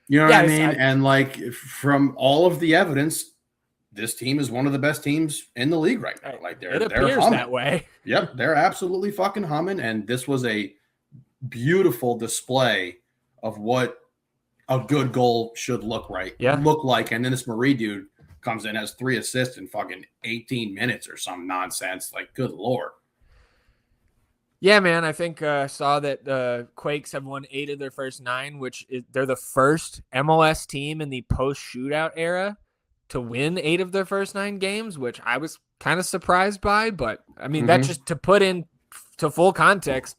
Speaker 2: You know what I mean? And from all of the evidence, this team is one of the best teams in the league right now. They're humming
Speaker 1: that way.
Speaker 2: Yep, they're absolutely fucking humming. And this was a beautiful display of what a good goal should look like. And then this Marie dude comes in, has 3 assists in fucking 18 minutes or some nonsense. Good Lord.
Speaker 1: Yeah, man. I think saw that Quakes have won 8 of their first 9, which they're the first MLS team in the post-shootout era to win 8 of their first 9 games, which I was kind of surprised by. But, I mean, that's just to put in to full context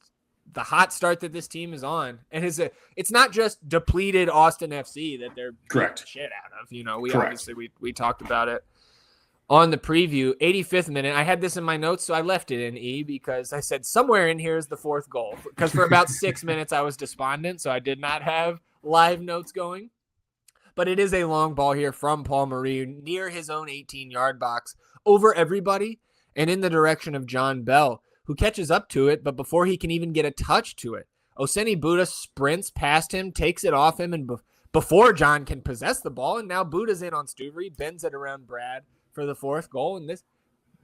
Speaker 1: the hot start that this team is on. And it's not just depleted Austin FC that they're beating the shit out of. We talked about it on the preview. 85th minute, I had this in my notes, so I left it in E because I said somewhere in here is the 4th goal. Because for about 6 minutes I was despondent, so I did not have live notes going. But it is a long ball here from Paul Marie near his own 18-yard box over everybody and in the direction of John Bell, who catches up to it, but before he can even get a touch to it, Oseni Buddha sprints past him, takes it off him, and before John can possess the ball. And now Buda's in on Stuver. He bends it around Brad for the fourth goal. And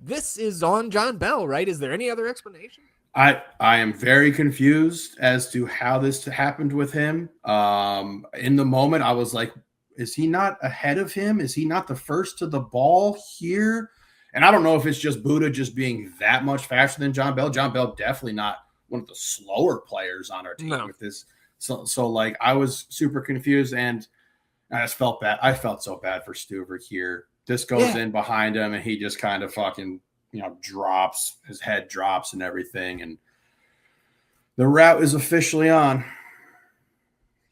Speaker 1: this is on John Bell, right? Is there any other explanation?
Speaker 2: I am very confused as to how this happened with him. In the moment, I was like, is he not ahead of him? Is he not the first to the ball here? And I don't know if it's just Buda just being that much faster than John Bell. John Bell definitely not one of the slower players on our team with this. So like I was super confused and I just felt bad. I felt so bad for Stuver here. This goes in behind him and he just kind of fucking, drops, his head drops and everything. And the route is officially on.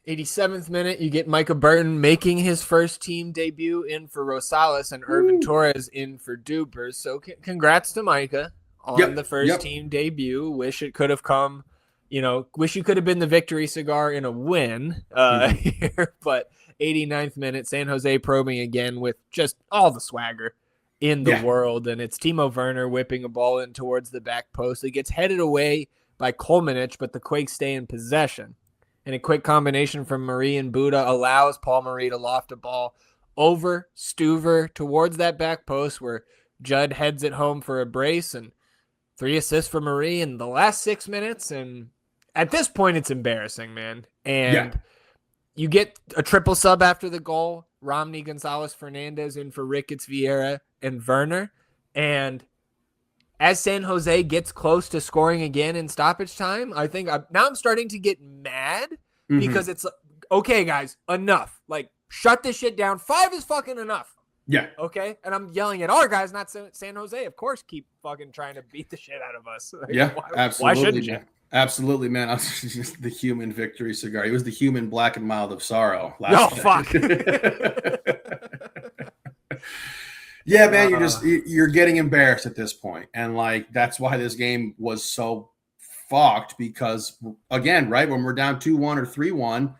Speaker 1: 87th minute, you get Micah Burton making his first team debut in for Rosales and Irvin Torres in for Dupers. So congrats to Micah on the first team debut. Wish it could have come, wish you could have been the victory cigar in a win here. But 89th minute, San Jose probing again with just all the swagger in the world. And it's Timo Werner whipping a ball in towards the back post. It gets headed away by Kolmanich, but the Quakes stay in possession. And a quick combination from Marie and Buda allows Paul Marie to loft a ball over Stuver towards that back post where Judd heads it home for a brace and 3 assists for Marie in the last 6 minutes. And at this point, it's embarrassing, man. And you get a triple sub after the goal. Romney, Gonzalez, Fernandez in for Ricketts, Vieira, and Werner. And as San Jose gets close to scoring again in stoppage time, I think I'm starting to get mad because it's okay, guys, enough. Like, shut this shit down. 5 is fucking enough.
Speaker 2: Yeah.
Speaker 1: Okay. And I'm yelling at our guys, not San Jose. Of course, keep fucking trying to beat the shit out of us. Like,
Speaker 2: absolutely.
Speaker 1: Why shouldn't you?
Speaker 2: Absolutely, man. I was just the human victory cigar. He was the human black and mild of sorrow.
Speaker 1: Fuck.
Speaker 2: Yeah, man, you're getting embarrassed at this point. And like that's why this game was so fucked because again, right, when we're down 2-1 or 3-1,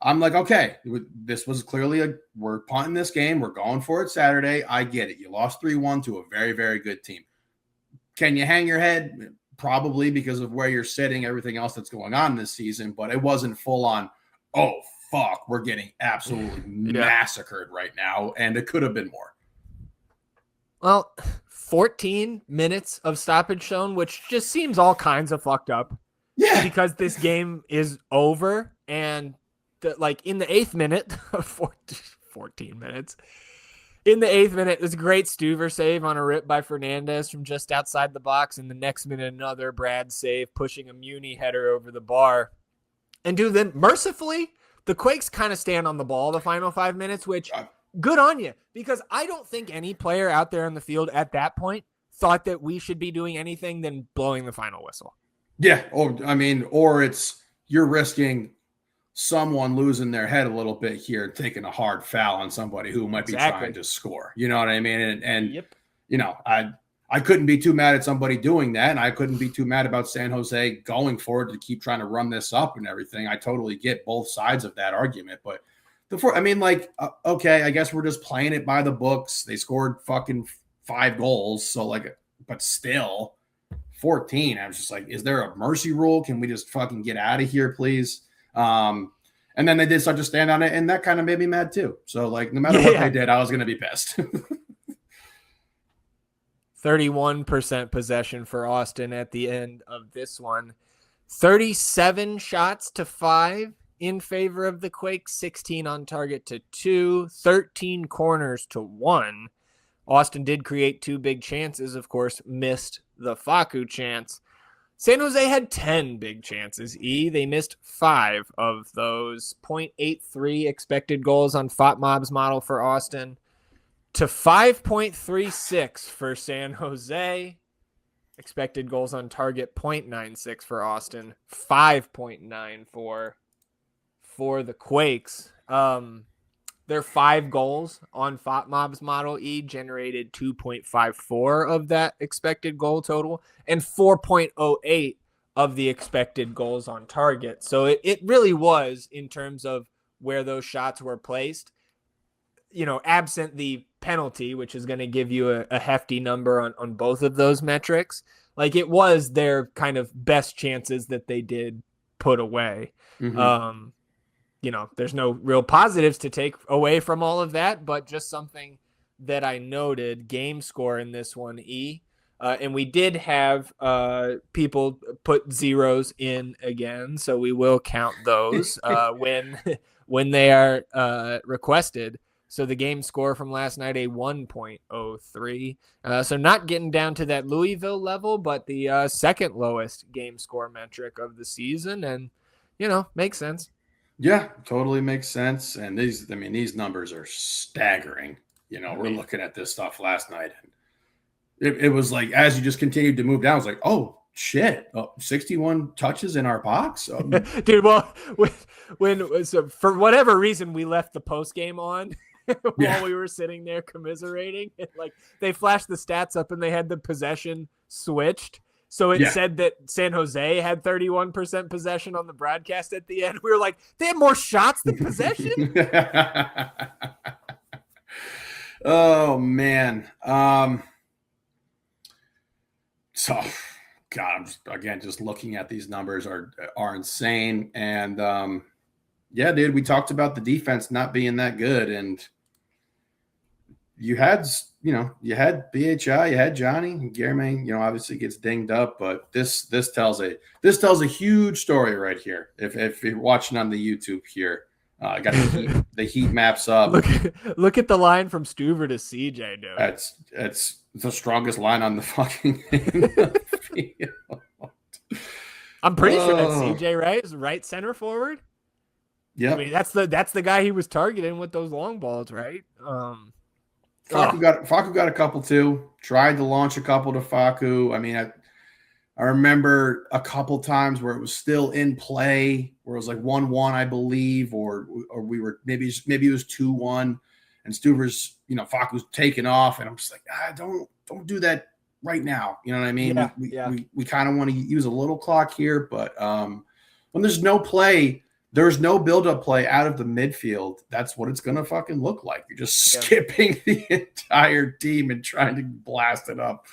Speaker 2: I'm like, okay, this was clearly we're punting this game. We're going for it Saturday. I get it. You lost 3-1 to a very, very good team. Can you hang your head? Probably because of where you're sitting, everything else that's going on this season, but it wasn't full on, oh, fuck, we're getting absolutely massacred right now, and it could have been more.
Speaker 1: Well, 14 minutes of stoppage shown, which just seems all kinds of fucked up. Yeah. Because this game is over, and in the 8th minute, 14 minutes, in the 8th minute, this great Stuver save on a rip by Fernandez from just outside the box. And the next minute, another Brad save, pushing a Muni header over the bar. And then mercifully, the Quakes kind of stand on the ball the final 5 minutes, which good on you. Because I don't think any player out there on the field at that point thought that we should be doing anything than blowing the final whistle.
Speaker 2: Yeah. Or it's you're risking someone losing their head a little bit here and taking a hard foul on somebody who might be trying to score. You know what I mean? And I couldn't be too mad at somebody doing that. And I couldn't be too mad about San Jose going forward to keep trying to run this up and everything. I totally get both sides of that argument. But okay, I guess we're just playing it by the books. They scored fucking 5 goals. So but still 14. I was just like, is there a mercy rule? Can we just fucking get out of here, please? And then they did start to stand on it, and that kind of made me mad too. So no matter what they did, I was going to be pissed.
Speaker 1: 31% possession for Austin at the end of this one. 37 shots to 5 in favor of the Quakes, 16 on target to 2, 13 corners to 1. Austin did create 2 big chances, of course, missed the Facu chance. San Jose had 10 big chances, They missed 5 of those. 0.83 expected goals on FOTMob's model for Austin to 5.36 for San Jose. Expected goals on target, 0.96 for Austin. 5.94 for the Quakes. Their 5 goals on FOTMob's model generated 2.54 of that expected goal total and 4.08 of the expected goals on target. So it really was, in terms of where those shots were placed, absent the penalty, which is going to give you a hefty number on both of those metrics. It was their kind of best chances that they did put away. there's no real positives to take away from all of that, but just something that I noted. Game score in this one, E. And we did have people put zeros in again, so we will count those when they are requested. So the game score from last night, a 1.03. So not getting down to that Louisville level, but the second lowest game score metric of the season. And, makes sense.
Speaker 2: Yeah, totally makes sense. And these numbers are staggering. We're looking at this stuff last night. And it was like, as you just continued to move down, it's like, oh, shit, 61 touches in our box.
Speaker 1: Dude, well, so for whatever reason, we left the post game on while we were sitting there commiserating. Like, they flashed the stats up and they had the possession switched. So it said that San Jose had 31% possession on the broadcast at the end. We were like, they had more shots than possession?
Speaker 2: Oh, man. So, God, I'm just looking at these numbers are insane. And, dude, we talked about the defense not being that good. And you had BHI, you had Johnny, Guillerme, obviously gets dinged up, but this tells a huge story right here. If you're watching on the YouTube here, I got the heat maps up.
Speaker 1: Look at the line from Stuver to CJ, dude.
Speaker 2: It's the strongest line on the fucking field.
Speaker 1: I'm pretty sure that's CJ, right? Is right center forward.
Speaker 2: Yeah,
Speaker 1: I mean, that's the guy he was targeting with those long balls, right?
Speaker 2: Facu got a couple too. Tried to launch a couple to Facu. I mean, I remember a couple times where it was still in play, where it was like 1-1, I believe, or we were maybe it was 2-1, and Stuver's, Facu's taking off, and I'm just like, don't do that right now. You know what I mean? We kind of want to use a little clock here, but when there's no play. There's no build-up play out of the midfield. That's what it's going to fucking look like. You're just skipping the entire team and trying to blast it up.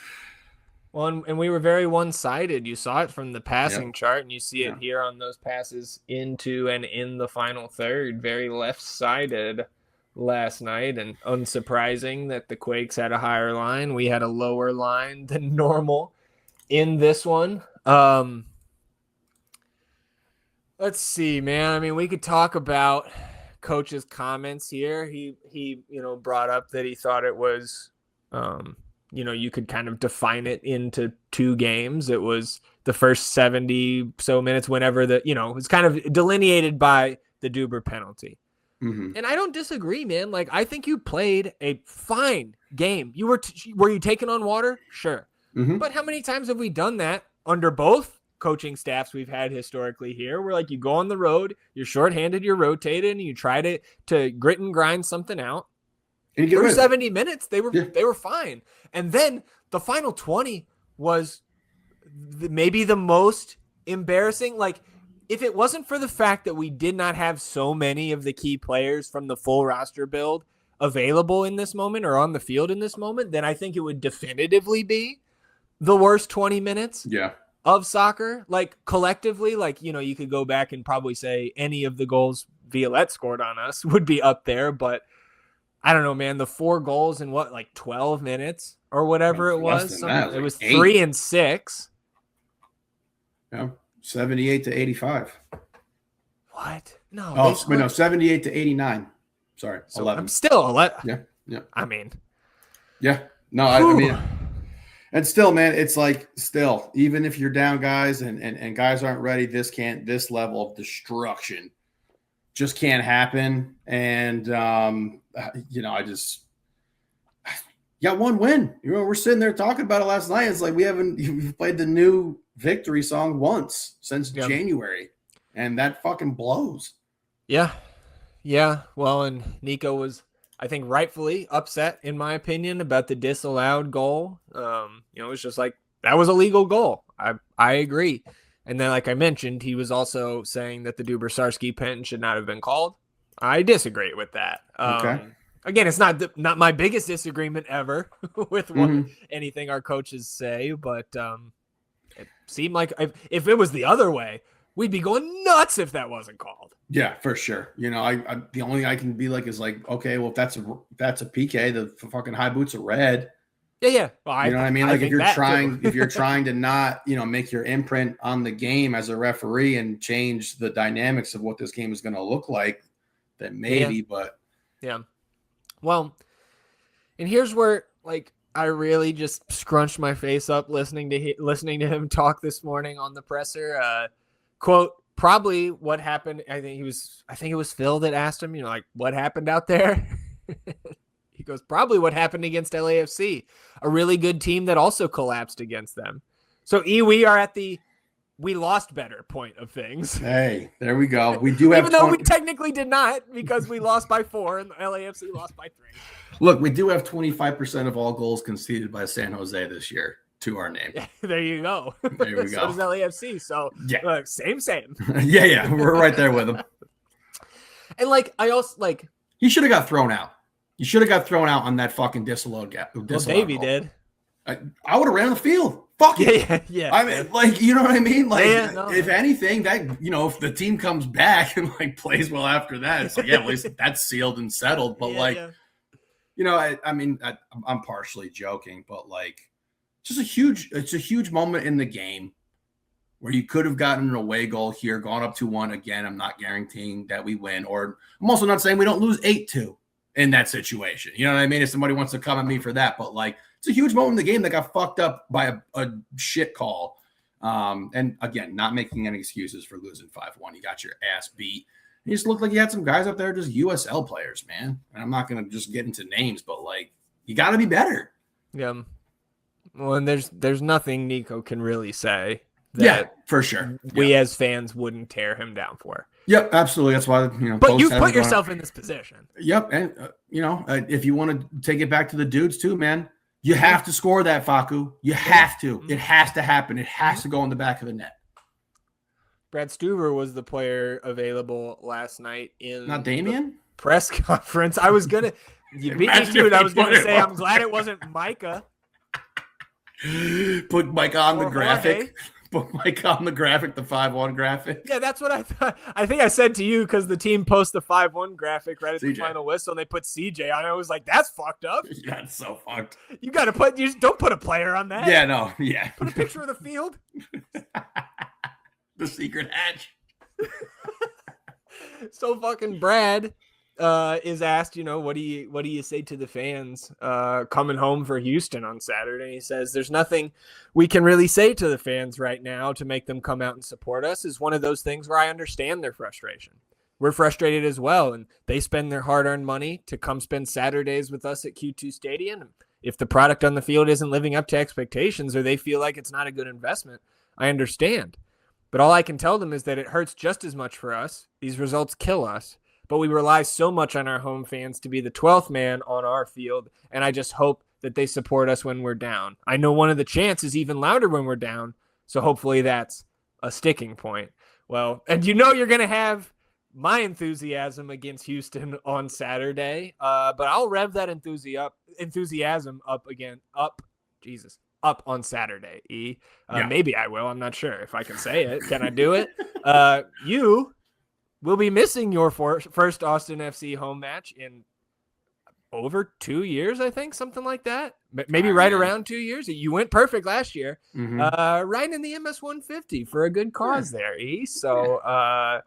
Speaker 1: Well, and we were very one-sided. You saw it from the passing chart, and you see it here on those passes into and in the final third. Very left-sided last night, and unsurprising that the Quakes had a higher line. We had a lower line than normal in this one. Let's see, man. I mean, we could talk about coach's comments here. He brought up that he thought it was, you could kind of define it into two games. It was the first 70 so minutes whenever it was kind of delineated by the Duber penalty. Mm-hmm. And I don't disagree, man. Like, I think you played a fine game. You were you taking on water? Sure. Mm-hmm. But how many times have we done that under both coaching staffs we've had historically here, where like you go on the road, you're shorthanded, you're rotated, and you try to grit and grind something out. And for 70 minutes, they were fine. And then the final 20 was maybe the most embarrassing. Like, if it wasn't for the fact that we did not have so many of the key players from the full roster build available in this moment or on the field in this moment, then I think it would definitively be the worst 20 minutes.
Speaker 2: Yeah.
Speaker 1: Of soccer, like collectively, like, you could go back and probably say any of the goals Violette scored on us would be up there, but I don't know, man, the 4 goals in 12 minutes or whatever it was. It was 3 and 6.
Speaker 2: Yeah. 78 to 85.
Speaker 1: What? No.
Speaker 2: Oh, no, 78 to 89. Sorry.
Speaker 1: So
Speaker 2: 11.
Speaker 1: I'm still 11.
Speaker 2: Yeah. Yeah.
Speaker 1: I mean.
Speaker 2: Yeah. No, I mean. And still, man, it's like even if you're down guys and guys aren't ready, this level of destruction just can't happen. And, I just got one win. We're sitting there talking about it last night. It's like we've played the new victory song once since January, and that fucking blows.
Speaker 1: Yeah. Yeah. Well, and Nico was, I think, rightfully upset, in my opinion, about the disallowed goal. It's just like, that was a legal goal. I agree. And then, like I mentioned, he was also saying that the Duber-Sarski pen should not have been called. I disagree with that. Okay. Again, it's not my biggest disagreement ever with anything our coaches say, but it seemed like if it was the other way, we'd be going nuts if that wasn't called.
Speaker 2: Yeah, for sure. I the only thing I can be like is like, okay, well, if that's a PK, the fucking high boots are red.
Speaker 1: Yeah. Well,
Speaker 2: You know what I mean?
Speaker 1: I
Speaker 2: Like
Speaker 1: think that too.
Speaker 2: if you're trying to not, make your imprint on the game as a referee and change the dynamics of what this game is going to look like, then maybe, but
Speaker 1: yeah. Well, and here's where like I really just scrunched my face up listening to him talk this morning on the presser. Quote, probably what happened. I think it was Phil that asked him, like, what happened out there? He goes, probably what happened against LAFC, a really good team that also collapsed against them. So we are at the we lost better point of things.
Speaker 2: Hey, there we go. We do have
Speaker 1: even though we technically did not, because we lost by 4 and the LAFC lost by 3.
Speaker 2: Look, we do have 25% of all goals conceded by San Jose this year to our name.
Speaker 1: Yeah, there you go.
Speaker 2: There we
Speaker 1: So
Speaker 2: go.
Speaker 1: does LAFC. So
Speaker 2: yeah,
Speaker 1: same.
Speaker 2: yeah, we're right there with them.
Speaker 1: And like I also like
Speaker 2: he should have got thrown out. You should have got thrown out on that fucking disallowed gap.
Speaker 1: Well, Davey did.
Speaker 2: I would have ran the field. Fuck it.
Speaker 1: Yeah.
Speaker 2: I mean, like, you know what I mean? Like, if
Speaker 1: no.
Speaker 2: anything, that, if the team comes back and like plays well after that, it's like, yeah, at least that's sealed and settled. But I mean, I'm partially joking, but like, it's a huge moment in the game where you could have gotten an away goal here, gone up 2-1. Again, I'm not guaranteeing that we win, or I'm also not saying we don't lose 8-2 in that situation. You know what I mean? If somebody wants to come at me for that, but like, it's a huge moment in the game that got fucked up by a shit call. And again, not making any excuses for losing 5-1. You got your ass beat. You just looked like you had some guys up there, just USL players, man. And I'm not going to just get into names, but like, you got to be better.
Speaker 1: Yeah. Well, and there's nothing Nico can really say that
Speaker 2: for sure.
Speaker 1: We as fans wouldn't tear him down for.
Speaker 2: Yep, absolutely. That's why,
Speaker 1: But you put yourself in this position.
Speaker 2: Yep. And, if you want to take it back to the dudes too, man, you have to score that, Facu. You have to. It has to happen. It has to go in the back of the net.
Speaker 1: Brad Stuver was the player available last night in
Speaker 2: not Damien?
Speaker 1: Press conference. I was gonna you beat me to it. I was gonna say I'm glad it wasn't Micah.
Speaker 2: Put Micah on the graphic. Jorge. Put Micah on the graphic, the 5-1 graphic.
Speaker 1: Yeah, that's what I thought. I think I said to you because the team posts the 5-1 graphic right at the final whistle, and they put CJ on it. I was like, that's fucked up.
Speaker 2: Yeah, it's so fucked.
Speaker 1: You don't put a player on that.
Speaker 2: Yeah, no, yeah.
Speaker 1: Put a picture of the field.
Speaker 2: The secret hatch.
Speaker 1: So fucking Brad is asked, what do you say to the fans coming home for Houston on Saturday? He says there's nothing we can really say to the fans right now to make them come out and support us. Is one of those things where I understand their frustration. We're frustrated as well, and they spend their hard-earned money to come spend Saturdays with us at Q2 Stadium. If the product on the field isn't living up to expectations or they feel like it's not a good investment, I understand. But all I can tell them is that it hurts just as much for us. These results kill us. But we rely so much on our home fans to be the 12th man on our field, and I just hope that they support us when we're down. I know one of the chants is even louder when we're down, so hopefully that's a sticking point. Well, and you're going to have my enthusiasm against Houston on Saturday, but I'll rev that enthusiasm up on Saturday. Maybe I will. I'm not sure if I can say it. Can I do it? You will be missing your first Austin FC home match in over 2 years, I think, something like that. Maybe around 2 years. You went perfect last year, right in the MS 150 for a good cause there, E. So I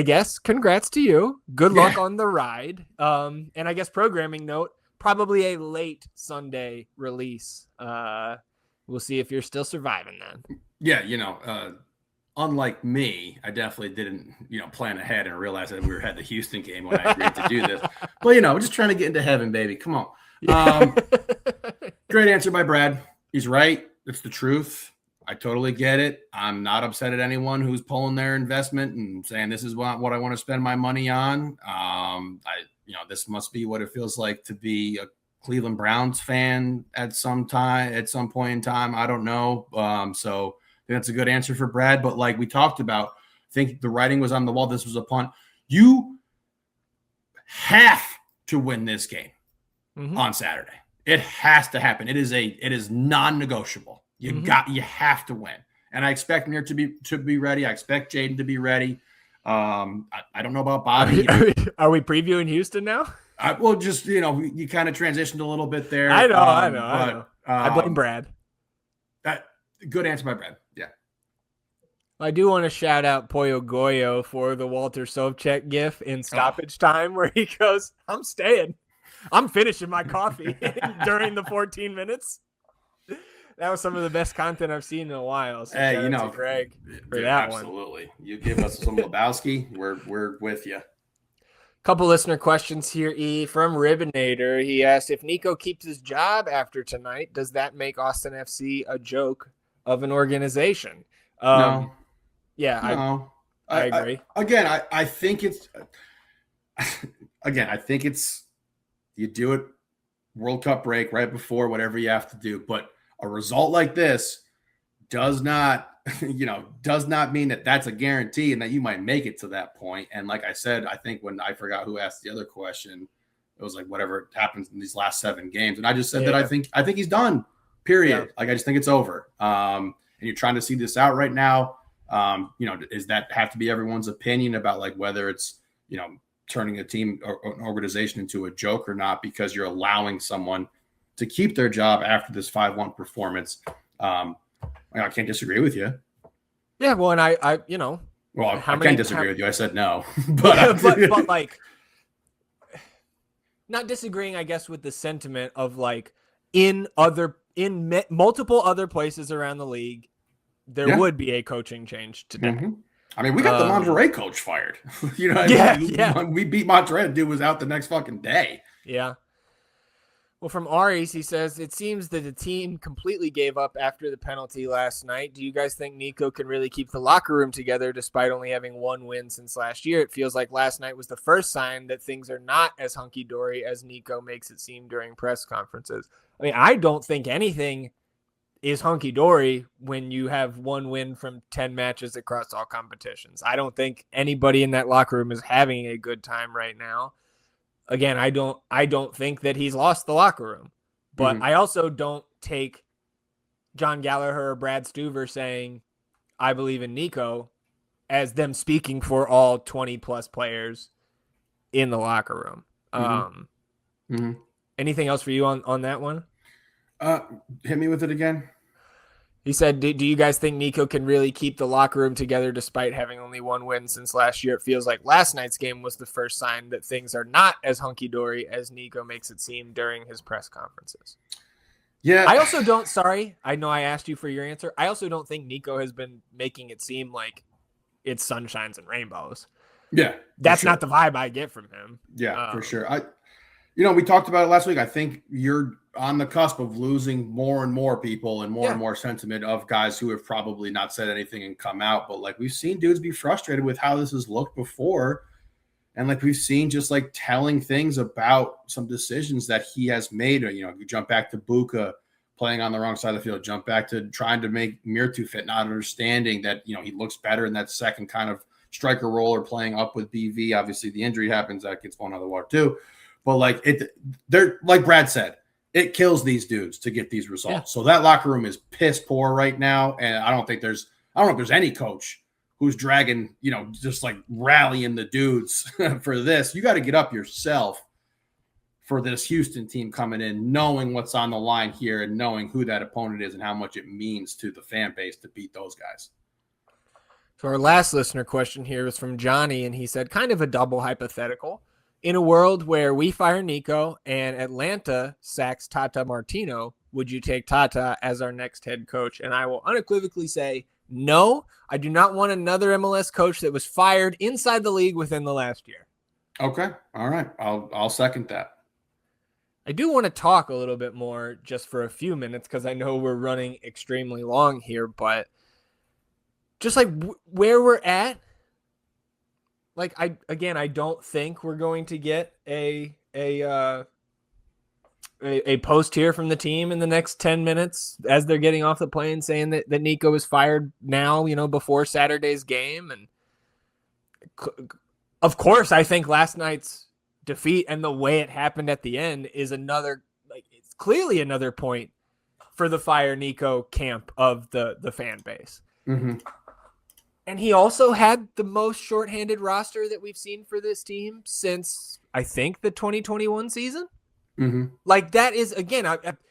Speaker 1: guess congrats to you. Good luck on the ride. And I guess programming note, probably a late Sunday release. We'll see if you're still surviving then.
Speaker 2: Yeah, unlike me, I definitely didn't, plan ahead and realize that we had the Houston game when I agreed to do this. But, we're just trying to get into heaven, baby. Come on. Great answer by Brad. He's right. It's the truth. I totally get it. I'm not upset at anyone who's pulling their investment and saying this is what I want to spend my money on. This must be what it feels like to be a Cleveland Browns fan at some point in time. I don't know. So that's a good answer for Brad. But like we talked about, I think the writing was on the wall. This was a punt. You have to win this game on Saturday. It has to happen. It is non-negotiable. You have to win. And I expect Mir to be ready. I expect Jaden to be ready. I don't know about Bobby.
Speaker 1: Are we previewing Houston now?
Speaker 2: Well, just, you kind of transitioned a little bit there.
Speaker 1: I know. I blame Brad.
Speaker 2: Good answer by Brad. Yeah.
Speaker 1: I do want to shout out Pollo Goyo for the Walter Sobchak gif in stoppage time where he goes, I'm staying. I'm finishing my coffee during the 14 minutes. That was some of the best content I've seen in a while. So
Speaker 2: hey,
Speaker 1: Greg for that
Speaker 2: absolutely. One. You give us some Lebowski, we're with you.
Speaker 1: Couple listener questions here, E. From Ribbinator. He asked, if Nico keeps his job after tonight, does that make Austin FC a joke of an organization?
Speaker 2: No.
Speaker 1: Yeah,
Speaker 2: no.
Speaker 1: I agree.
Speaker 2: I think it's you do it World Cup break right before whatever you have to do, but a result like this does not mean that that's a guarantee and that you might make it to that point. And like I said, I think when I forgot who asked the other question, it was like whatever happens in these last 7 games. And I just said that I think he's done, period. Yeah. Like, I just think it's over. And you're trying to see this out right now. Does that have to be everyone's opinion about like whether it's, turning a team or an organization into a joke or not, because you're allowing someone to keep their job after this 5-1 performance. I can't disagree with you.
Speaker 1: Yeah, well, and I
Speaker 2: can't disagree with you. I said no,
Speaker 1: but like, not disagreeing, I guess, with the sentiment of like in multiple other places around the league, there would be a coaching change today.
Speaker 2: Mm-hmm. I mean, we got the Monterrey coach fired. We beat Monterrey. The dude was out the next fucking day.
Speaker 1: Yeah. Well, from Aries, he says, it seems that the team completely gave up after the penalty last night. Do you guys think Nico can really keep the locker room together despite only having 1 win since last year? It feels like last night was the first sign that things are not as hunky-dory as Nico makes it seem during press conferences. I mean, I don't think anything is hunky-dory when you have 1 win from 10 matches across all competitions. I don't think anybody in that locker room is having a good time right now. Again, I don't think that he's lost the locker room, but I also don't take John Gallagher or Brad Stuver saying, I believe in Nico, as them speaking for all 20 plus players in the locker room. Anything else for you on that one?
Speaker 2: Hit me with it again.
Speaker 1: He said, do you guys think Nico can really keep the locker room together despite having only 1 win since last year? It feels like last night's game was the first sign that things are not as hunky-dory as Nico makes it seem during his press conferences.
Speaker 2: Yeah.
Speaker 1: I also don't, I know I asked you for your answer. I also don't think Nico has been making it seem like it's sunshines and rainbows.
Speaker 2: Yeah.
Speaker 1: That's not the vibe I get from him.
Speaker 2: Yeah, for sure. We talked about it last week. I think you're on the cusp of losing more and more people and more sentiment of guys who have probably not said anything and come out. But like, we've seen dudes be frustrated with how this has looked before. And like, we've seen just like telling things about some decisions that he has made. Or, you jump back to Buka playing on the wrong side of the field, jump back to trying to make Mirtu fit, not understanding that, he looks better in that second kind of striker role or playing up with BV. Obviously the injury happens, that gets one other water too. But like they're like Brad said, it kills these dudes to get these results. Yeah. So that locker room is piss poor right now. And I don't know if there's any coach who's dragging, just like rallying the dudes for this. You got to get up yourself for this Houston team coming in, knowing what's on the line here and knowing who that opponent is and how much it means to the fan base to beat those guys.
Speaker 1: So our last listener question here is from Johnny, and he said, kind of a double hypothetical. In a world where we fire Nico and Atlanta sacks Tata Martino, would you take Tata as our next head coach? And I will unequivocally say, no, I do not want another MLS coach that was fired inside the league within the last year.
Speaker 2: Okay. All right. I'll second that.
Speaker 1: I do want to talk a little bit more just for a few minutes because I know we're running extremely long here, but just like where we're at, like I don't think we're going to get a post here from the team in the next 10 minutes as they're getting off the plane saying that Nico is fired now, before Saturday's game. And of course, I think last night's defeat and the way it happened at the end is it's clearly another point for the fire Nico camp of the fan base.
Speaker 2: Mm-hmm.
Speaker 1: And he also had the most shorthanded roster that we've seen for this team since, I think, the 2021 season.
Speaker 2: Mm-hmm.
Speaker 1: Like, that is, again,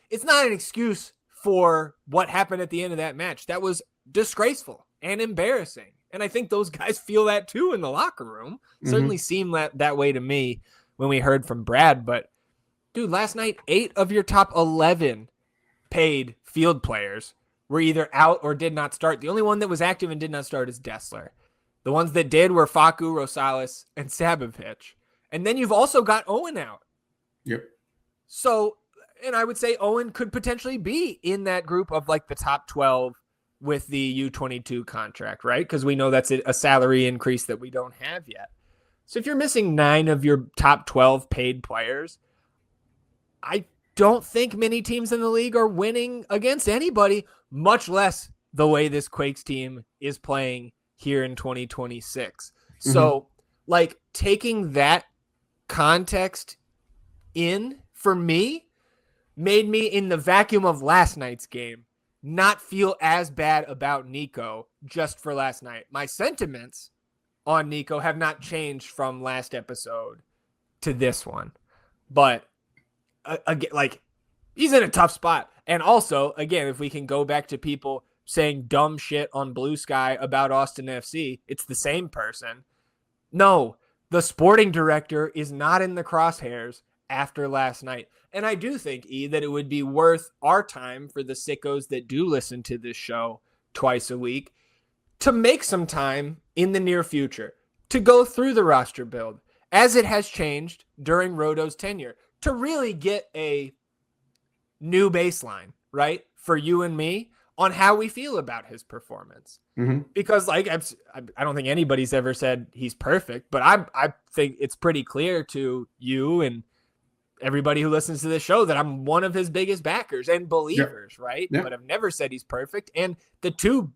Speaker 1: it's not an excuse for what happened at the end of that match. That was disgraceful and embarrassing. And I think those guys feel that too in the locker room. Certainly seemed that way to me when we heard from Brad. But, dude, last night, 8 of your top 11 paid field players were either out or did not start. The only one that was active and did not start is Dessler. The ones that did were Facu, Rosales, and Sabovic. And then you've also got Owen out.
Speaker 2: Yep.
Speaker 1: So, and I would say Owen could potentially be in that group of like the top 12 with the U22 contract, right? Because we know that's a salary increase that we don't have yet. So if you're missing 9 of your top 12 paid players, I don't think many teams in the league are winning against anybody, much less the way this Quakes team is playing here in 2026. So, like, taking that context in, for me, made me, in the vacuum of last night's game, not feel as bad about Nico just for last night. My sentiments on Nico have not changed from last episode to this one. But, again, like, he's in a tough spot. And also, again, if we can go back to people saying dumb shit on Blue Sky about Austin FC, it's the same person. No, the sporting director is not in the crosshairs after last night. And I do think, that it would be worth our time for the sickos that do listen to this show twice a week to make some time in the near future to go through the roster build as it has changed during Roto's tenure, to really get a new baseline, right, for you and me on how we feel about his performance. Because, like, I don't think anybody's ever said he's perfect, but I think it's pretty clear to you and everybody who listens to this show that I'm one of his biggest backers and believers, right? But I've never said he's perfect. And the 2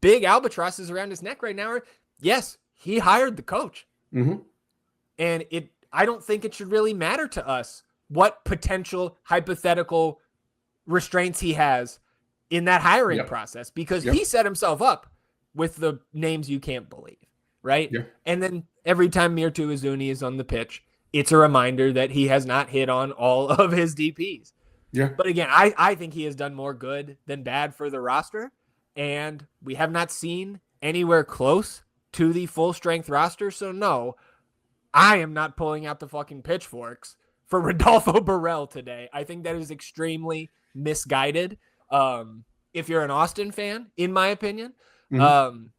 Speaker 1: big albatrosses around his neck right now are, yes, he hired the coach. And I don't think it should really matter to us what potential hypothetical restraints he has in that hiring process, because he set himself up with the names you can't believe, right? And then every time Mirtu Izuni is on the pitch, it's a reminder that he has not hit on all of his DPs. But again, I think he has done more good than bad for the roster, and we have not seen anywhere close to the full strength roster. So no, I am not pulling out the fucking pitchforks for Rodolfo Burrell today. I think that is extremely misguided. If you're an Austin fan, in my opinion. And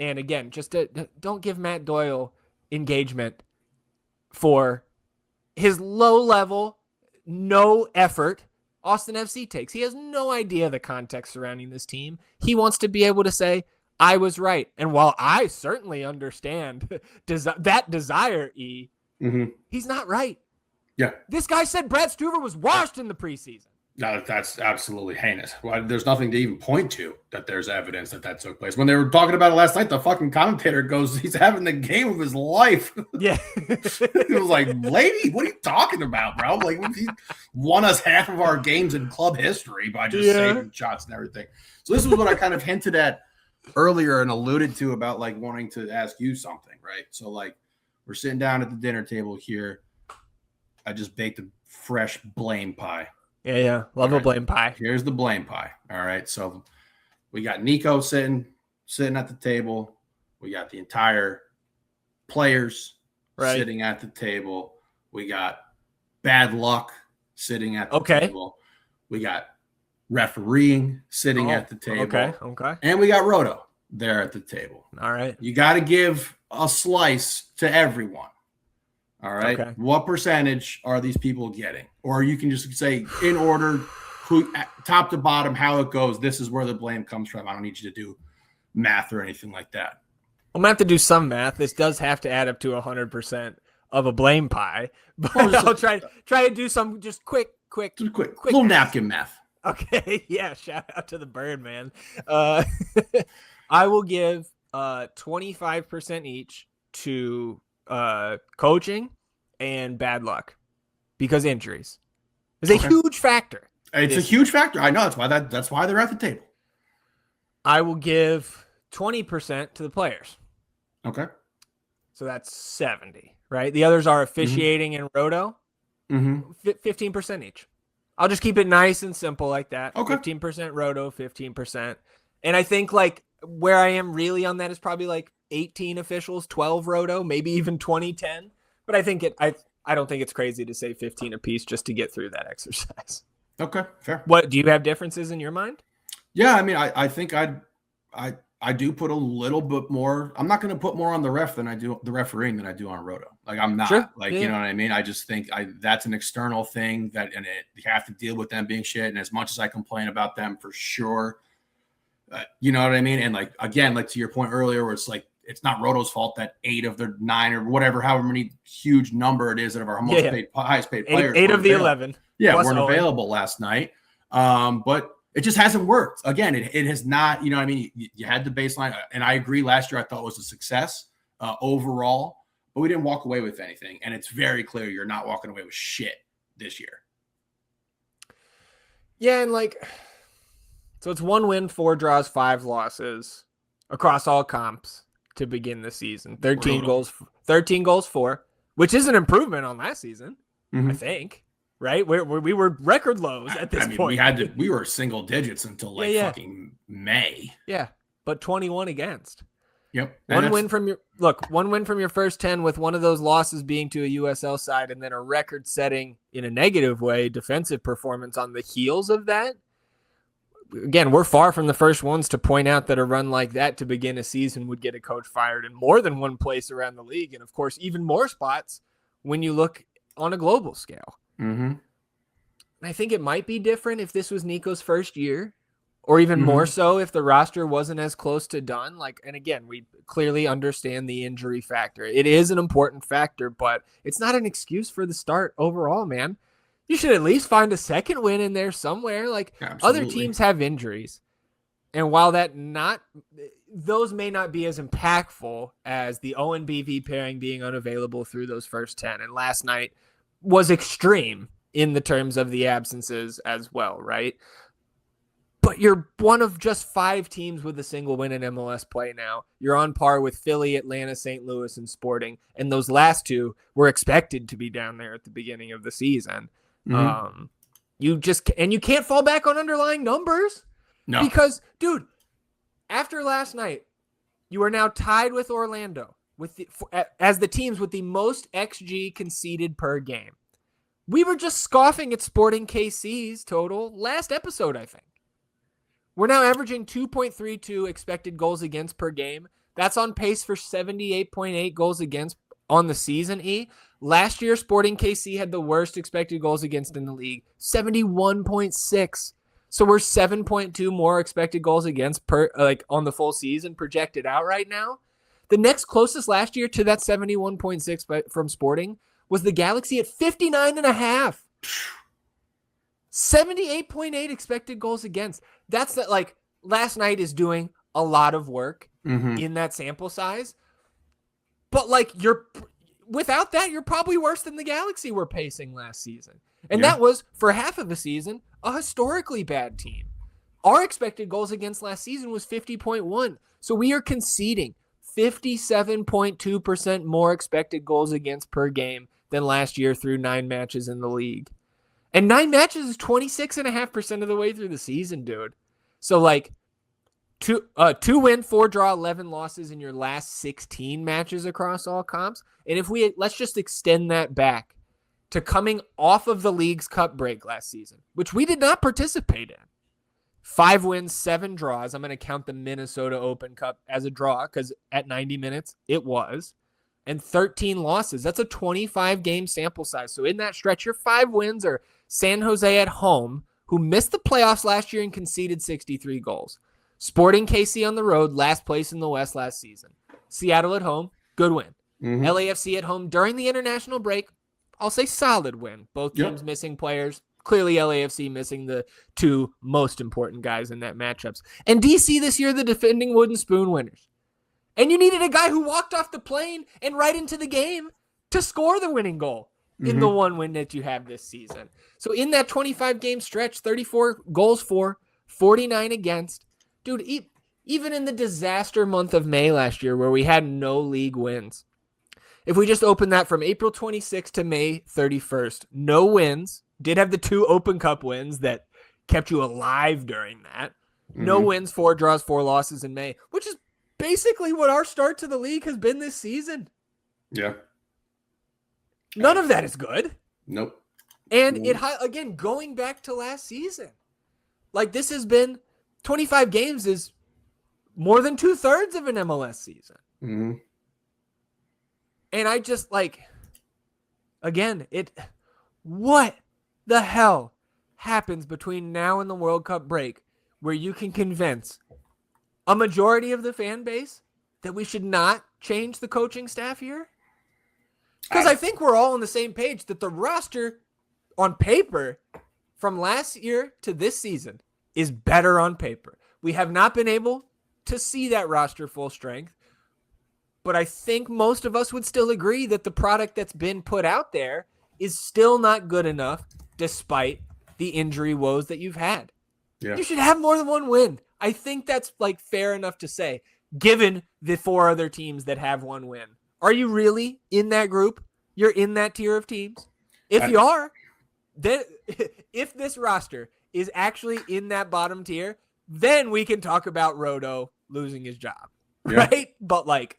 Speaker 1: again, just don't give Matt Doyle engagement for his low level, no effort Austin FC takes. He has no idea the context surrounding this team. He wants to be able to say, I was right. And while I certainly understand that desire, he's not right. This guy said Brad Stuver was washed in the preseason.
Speaker 2: No, that's absolutely heinous. Well, there's nothing to even point to that there's evidence that took place. When they were talking about it last night, the fucking commentator goes, he's having the game of his life. It was like, lady, what are you talking about, bro? Like, he won us half of our games in club history by just saving shots and everything. So this is what I kind of hinted at earlier and alluded to about, like, wanting to ask you something, right? So, like, we're sitting down at the dinner table here. I just baked a fresh blame pie.
Speaker 1: Love a blame pie.
Speaker 2: Here's the blame pie. All right. So we got Nico sitting at the table. We got the entire players sitting at the table. We got bad luck sitting at the table. We got refereeing sitting at the table. And we got Roto there at the table.
Speaker 1: All right.
Speaker 2: You got to give a slice to everyone. All right.
Speaker 1: Okay.
Speaker 2: What percentage are these people getting? Or you can just say in order, who top to bottom, how it goes. This is where the blame comes from. I don't need you to do math or anything like that.
Speaker 1: I'm gonna have to do some math. This does have to add up to 100% of a blame pie, but I'll try to do some just quick
Speaker 2: little napkin math.
Speaker 1: Okay. Yeah. Shout out to the bird, man. I will give 25% each to coaching and bad luck, because injuries is a huge factor.
Speaker 2: It's a huge factor. I know. That's why they're at the table.
Speaker 1: I will give 20% to the players.
Speaker 2: Okay.
Speaker 1: So that's 70, right? The others are officiating and roto, 15% each. I'll just keep it nice and simple like that.
Speaker 2: Okay.
Speaker 1: 15% roto, 15%. And I think like where I am really on that is probably like 18 officials, 12 roto, maybe even 20-10. But I think I don't think it's crazy to say 15 apiece just to get through that exercise.
Speaker 2: Okay, fair.
Speaker 1: What do you have differences in your mind?
Speaker 2: Yeah, I mean, I think I do put a little bit more. I'm not going to put more on the refereeing than I do on roto. Like I'm not you know what I mean? I just think that's an external thing you have to deal with them being shit. And as much as I complain about them for sure, you know what I mean? And like, again, like to your point earlier, where it's like, it's not Roto's fault that 8 of the 9 or whatever, however many huge number it is that of our highest paid players.
Speaker 1: 8 of the 11.
Speaker 2: Yeah, weren't available last night. But it just hasn't worked. Again, it has not, you know what I mean? You had the baseline, and I agree last year I thought was a success overall, but we didn't walk away with anything. And it's very clear you're not walking away with shit this year.
Speaker 1: Yeah, and like, so it's 1 win, 4 draws, 5 losses across all comps to begin the season. 13 goals, 4, which is an improvement on last season, I think. Right, we were record lows at this point.
Speaker 2: We were single digits until fucking May.
Speaker 1: Yeah, but 21 against.
Speaker 2: Yep.
Speaker 1: One win from your first 10, with one of those losses being to a USL side, and then a record-setting in a negative way defensive performance on the heels of that. Again, we're far from the first ones to point out that a run like that to begin a season would get a coach fired in more than one place around the league, and of course, even more spots when you look on a global scale. And I think it might be different if this was Nico's first year, or even more so if the roster wasn't as close to done. Like, and again, we clearly understand the injury factor. It is an important factor, but it's not an excuse for the start overall, man. You should at least find a second win in there somewhere. Like, other teams have injuries. And while those may not be as impactful as the Owen BV pairing being unavailable through those first 10. And last night was extreme in the terms of the absences as well, right? But you're one of just 5 teams with a single win in MLS play now. You're on par with Philly, Atlanta, St. Louis, and Sporting. And those last 2 were expected to be down there at the beginning of the season. You can't fall back on underlying numbers. No. Because, dude, after last night, you are now tied with Orlando as the teams with the most XG conceded per game. We were just scoffing at Sporting KC's total last episode, I think. We're now averaging 2.32 expected goals against per game. That's on pace for 78.8 goals against on the season, Last year, Sporting KC had the worst expected goals against in the league, 71.6. So we're 7.2 more expected goals against on the full season projected out right now. The next closest last year to that 71.6 from Sporting was the Galaxy at 59.5. 78.8 expected goals against. That's that. Like, last night is doing a lot of work in that sample size. But like, without that, you're probably worse than the Galaxy were pacing last season. And that was, for half of the season, a historically bad team. Our expected goals against last season was 50.1. So we are conceding 57.2% more expected goals against per game than last year through 9 matches in the league. And 9 matches is 26.5% of the way through the season, dude. So like, 2 win, 4 draw, 11 losses in your last 16 matches across all comps. And let's just extend that back to coming off of the League's Cup break last season, which we did not participate in. 5 wins, 7 draws. I'm going to count the Minnesota Open Cup as a draw because at 90 minutes, it was. And 13 losses. That's a 25-game sample size. So in that stretch, your 5 wins are San Jose at home, who missed the playoffs last year and conceded 63 goals. Sporting KC on the road, last place in the West last season. Seattle at home, good win. LAFC at home during the international break, I'll say solid win. Both teams missing players. Clearly LAFC missing the 2 most important guys in that matchups. And DC this year, the defending wooden spoon winners. And you needed a guy who walked off the plane and right into the game to score the winning goal in the 1 win that you have this season. So in that 25-game stretch, 34 goals for, 49 against. Dude, even in the disaster month of May last year where we had no league wins, if we just open that from April 26th to May 31st, no wins, did have the 2 Open Cup wins that kept you alive during that. No wins, 4 draws, 4 losses in May, which is basically what our start to the league has been this season.
Speaker 2: Yeah.
Speaker 1: None of that is good.
Speaker 2: Nope.
Speaker 1: And again, going back to last season, like this has been 25 games is more than 2/3 of an MLS season.
Speaker 2: Mm-hmm.
Speaker 1: And I just again, what the hell happens between now and the World Cup break where you can convince a majority of the fan base that we should not change the coaching staff here? Because I think we're all on the same page that the roster on paper from last year to this season is better on paper. We have not been able to see that roster full strength, but I think most of us would still agree that the product that's been put out there is still not good enough despite the injury woes that you've had. Yeah. You should have more than one win. I think that's fair enough to say, given the 4 other teams that have 1 win. Are you really in that group? You're in that tier of teams? If you are, then if this roster is actually in that bottom tier, then we can talk about Rodo losing his job, right? But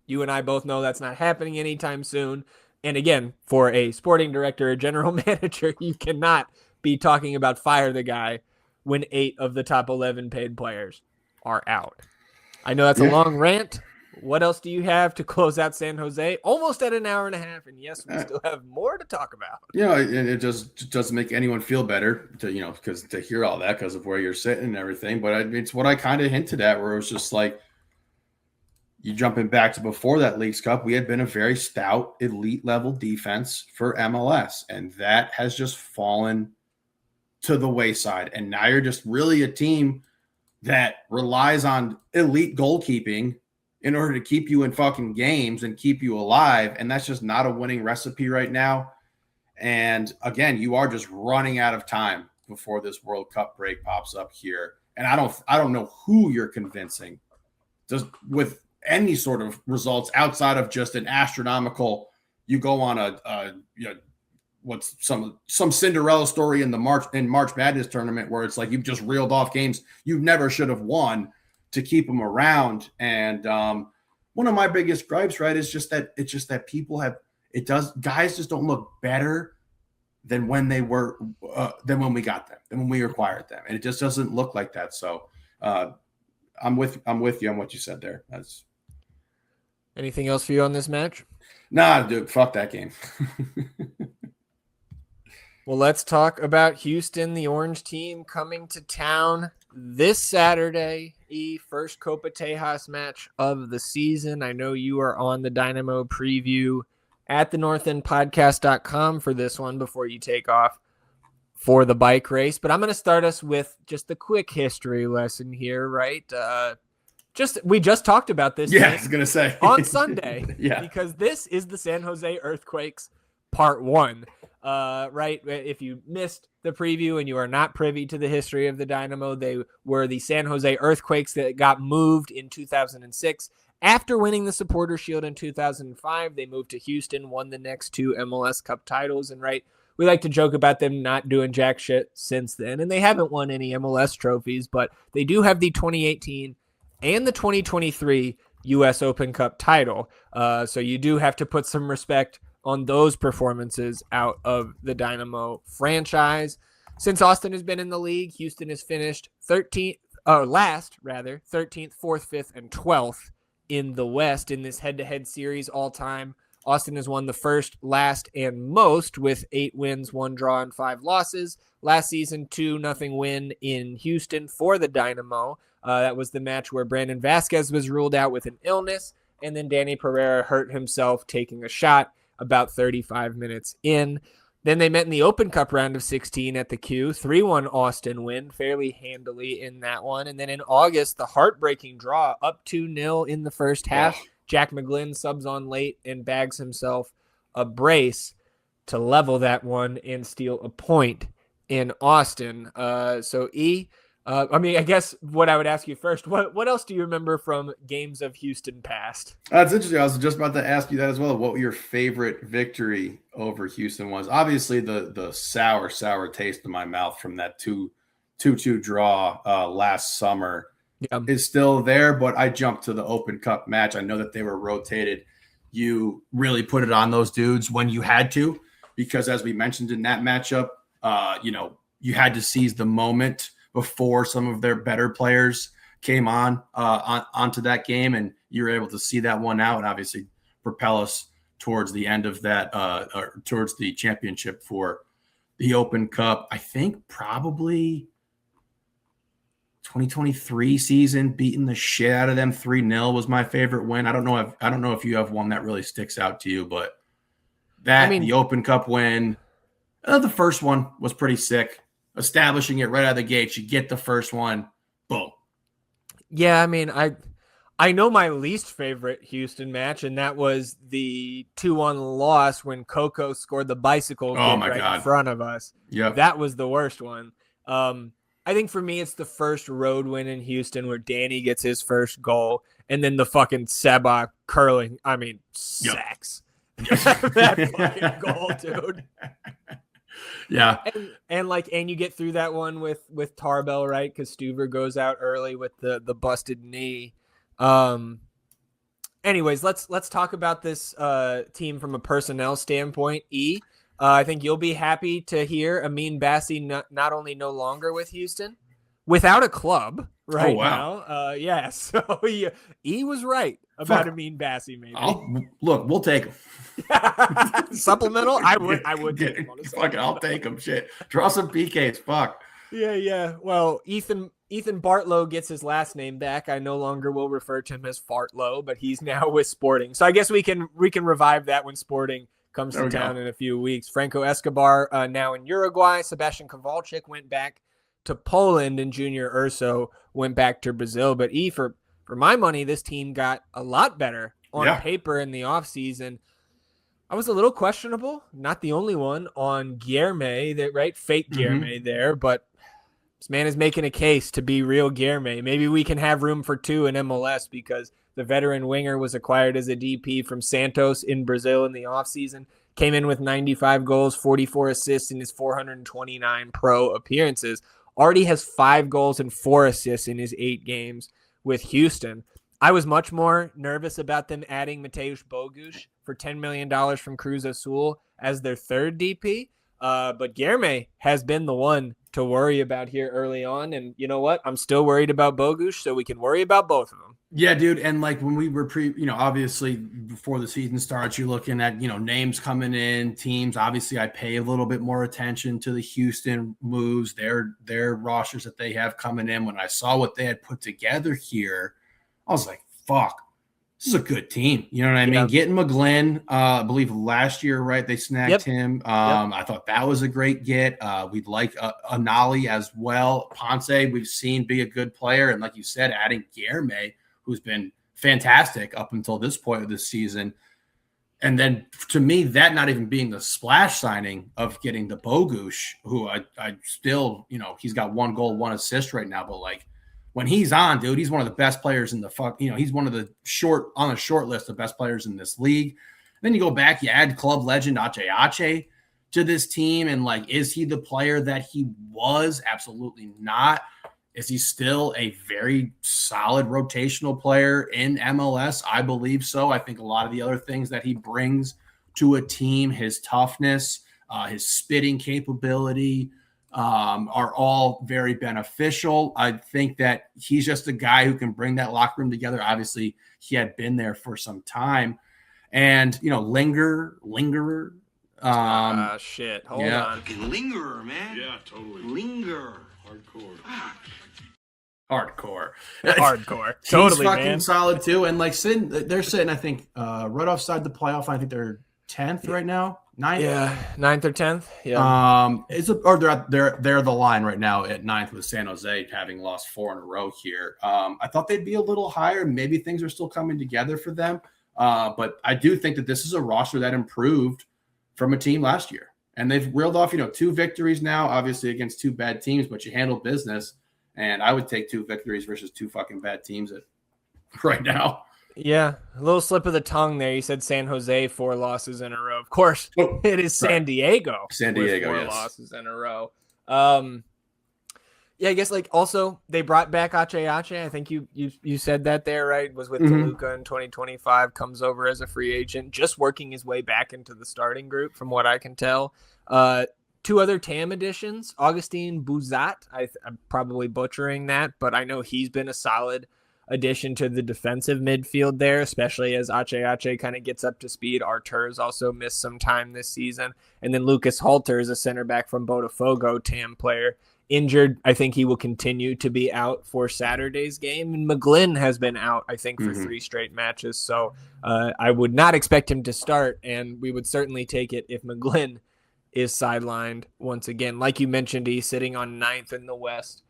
Speaker 1: you and I both know that's not happening anytime soon. And again, for a sporting director or general manager, you cannot be talking about fire the guy when 8 of the top 11 paid players are out. I know that's a long rant. What else do you have to close out San Jose? Almost at an hour and a half, and yes, we still have more to talk about.
Speaker 2: And it just doesn't make anyone feel better because to hear all that because of where you're sitting and everything. But it's what I kind of hinted at, where it was just you jumping back to before that Leagues Cup, we had been a very stout, elite level defense for MLS, and that has just fallen to the wayside. And now you're just really a team that relies on elite goalkeeping in order to keep you in fucking games and keep you alive. And that's just not a winning recipe right now. And again, you are just running out of time before this World Cup break pops up here. And I don't know who you're convincing just with any sort of results outside of just an astronomical, you go on what's some Cinderella story in the March Madness tournament where it's you've just reeled off games you never should have won to keep them around. And one of my biggest gripes, right, is just that people guys just don't look better than when they were than when we got them, than when we acquired them, and it just doesn't look like that. So I'm with you on what you said there. That's
Speaker 1: anything else for you on this match?
Speaker 2: Nah, dude, fuck that game.
Speaker 1: Well, let's talk about Houston, the Orange team coming to town this Saturday, first Copa Tejas match of the season. I know you are on the Dynamo preview at the northendpodcast.com for this one before you take off for the bike race. But I'm going to start us with just a quick history lesson here, right? We just talked about this.
Speaker 2: Yeah, I was going to say.
Speaker 1: On Sunday.
Speaker 2: Yeah.
Speaker 1: Because this is the San Jose Earthquakes Part 1. Right? If you missed the preview and you are not privy to the history of the Dynamo, they were the San Jose Earthquakes that got moved in 2006. After winning the Supporter Shield in 2005, they moved to Houston, won the next 2 MLS Cup titles. And we like to joke about them not doing jack shit since then. And they haven't won any MLS trophies, but they do have the 2018 and the 2023 U.S. Open Cup title. So you do have to put some respect on those performances out of the Dynamo franchise. Since Austin has been in the league, Houston has finished 13th, 13th, 4th, 5th, and 12th in the West in this head-to-head series all time. Austin has won the first, last, and most with 8 wins, 1 draw, and 5 losses. Last season, 2-0 win in Houston for the Dynamo. That was the match where Brandon Vasquez was ruled out with an illness, and then Danny Pereira hurt himself taking a shot about 35 minutes in. Then they met in the Open Cup round of 16 at the Q. 3-1 Austin win fairly handily in that one. And then in August, the heartbreaking draw up 2-0 in the first half. Jack McGlynn subs on late and bags himself a brace to level that one and steal a point in Austin. I mean, I guess what I would ask you first, what else do you remember from games of Houston past?
Speaker 2: That's interesting. I was just about to ask you that as well. What your favorite victory over Houston was? Obviously, the sour taste in my mouth from that 2-2 draw last summer
Speaker 1: Yeah.
Speaker 2: is still there, but I jumped to the Open Cup match. I know that they were rotated. You really put it on those dudes when you had to, because as we mentioned in that matchup, you had to seize the moment before some of their better players came onto that game, and you were able to see that one out and obviously propel us towards the end of that, or towards the championship for the Open Cup. I think probably 2023 season, beating the shit out of them 3-0 was my favorite win. I don't know if you have one that really sticks out to you, but the Open Cup win, the first one was pretty sick. Establishing it right out of the gates, you get the first one, boom.
Speaker 1: Yeah, I mean, I know my least favorite Houston match, and that was the 2-1 loss when Coco scored the bicycle in front of us.
Speaker 2: Yeah,
Speaker 1: that was the worst one. I think for me, it's the first road win in Houston where Danny gets his first goal, and then the fucking Seba curling. I mean, sex. That fucking goal, dude.
Speaker 2: Yeah.
Speaker 1: And you get through that one with Tarbell, right? Because Stuver goes out early with the busted knee. Anyways, let's talk about this team from a personnel standpoint. I think you'll be happy to hear Amin Bassi not only no longer with Houston, without a club now. Yeah, so E was right about Amin Bassi. Maybe
Speaker 2: we'll take him.
Speaker 1: Supplemental. I would take him.
Speaker 2: I'll take him. Shit, draw some PKs. Fuck.
Speaker 1: Yeah. Well, Ethan Bartlow gets his last name back. I no longer will refer to him as Fartlow, but he's now with Sporting. So I guess we can revive that when Sporting comes to town in a few weeks. Franco Escobar now in Uruguay. Sebastian Kowalczyk went back to Poland, and Junior Urso went back to Brazil. But for my money, this team got a lot better on paper in the offseason. I was a little questionable, not the only one, on Guilherme, right? Fake Guilherme there, but this man is making a case to be real Guilherme. Maybe we can have room for two in MLS because the veteran winger was acquired as a DP from Santos in Brazil in the offseason, came in with 95 goals, 44 assists in his 429 pro appearances, already has 5 goals and 4 assists in his 8 games with Houston. I was much more nervous about them adding Mateusz Bogusz for $10 million from Cruz Azul as their third DP. But Guilherme has been the one to worry about here early on. And you know what? I'm still worried about Bogusz, so we can worry about both of them.
Speaker 2: Yeah, dude. And like when we were obviously before the season starts, you're looking at, names coming in, teams. Obviously, I pay a little bit more attention to the Houston moves, their rosters that they have coming in. When I saw what they had put together here, I was like, fuck, this is a good team. You know what I mean? Getting McGlynn, I believe last year, right? They snagged him. I thought that was a great get. We'd like Anali as well. Ponce, we've seen be a good player. And like you said, adding Guilherme, who's been fantastic up until this point of the season. And then to me, that not even being the splash signing of getting the Bogusz, who I still, he's got 1 goal, 1 assist right now, but like, when he's on, dude, he's one of the best players in the he's one of the on the short list of best players in this league. Then you go back, you add club legend Ache to this team. And like, is he the player that he was? Absolutely not. Is he still a very solid rotational player in MLS? I believe so. I think a lot of the other things that he brings to a team, his toughness, his spitting capability, are all very beneficial. I think that he's just a guy who can bring that locker room together. Obviously, he had been there for some time. And, lingerer.
Speaker 1: Shit. Hold on.
Speaker 3: Lingerer, man.
Speaker 4: Yeah, totally.
Speaker 3: Linger.
Speaker 2: Hardcore.
Speaker 1: Totally,
Speaker 2: fucking
Speaker 1: man.
Speaker 2: solid, too. And, like, they're sitting, I think, right offside the playoff. I think they're 10th right now. 9th?
Speaker 1: Yeah, 9th or 10th. Yeah.
Speaker 2: They're the line right now at 9th with San Jose having lost 4 in a row here. I thought they'd be a little higher. Maybe things are still coming together for them. But I do think that this is a roster that improved from a team last year. And they've reeled off, 2 victories now, obviously against 2 bad teams, but you handle business. And I would take 2 victories versus 2 fucking bad teams right now.
Speaker 1: Yeah, a little slip of the tongue there. You said San Jose 4 losses in a row. Of course, it is San Diego.
Speaker 2: San Diego,
Speaker 1: with 4
Speaker 2: yes.
Speaker 1: losses in a row. Yeah, I guess like also they brought back Ache. I think you said that there, right? Was with Toluca in 2025, comes over as a free agent, just working his way back into the starting group from what I can tell. 2 other TAM additions, Augustin Bouzat. I'm probably butchering that, but I know he's been a solid addition to the defensive midfield there, especially as Ache kind of gets up to speed. Artur's also missed some time this season. And then Lucas Halter is a center back from Botafogo, TAM player. Injured, I think he will continue to be out for Saturday's game. And McGlynn has been out, I think, for 3 straight matches. So I would not expect him to start, and we would certainly take it if McGlynn is sidelined once again. Like you mentioned, he's sitting on 9th in the West.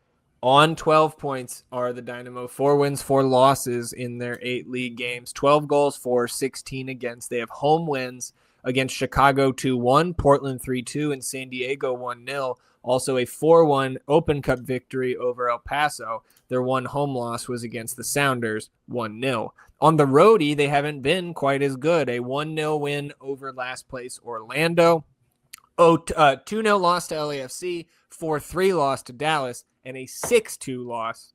Speaker 1: On 12 points are the Dynamo. 4 wins, 4 losses in their 8 league games. 12 goals for, 16 against. They have home wins against Chicago 2-1, Portland 3-2, and San Diego 1-0. Also a 4-1 Open Cup victory over El Paso. Their one home loss was against the Sounders, 1-0. On the roadie, they haven't been quite as good. A 1-0 win over last place Orlando. 2-0 loss to LAFC, 4-3 loss to Dallas, and a 6-2 loss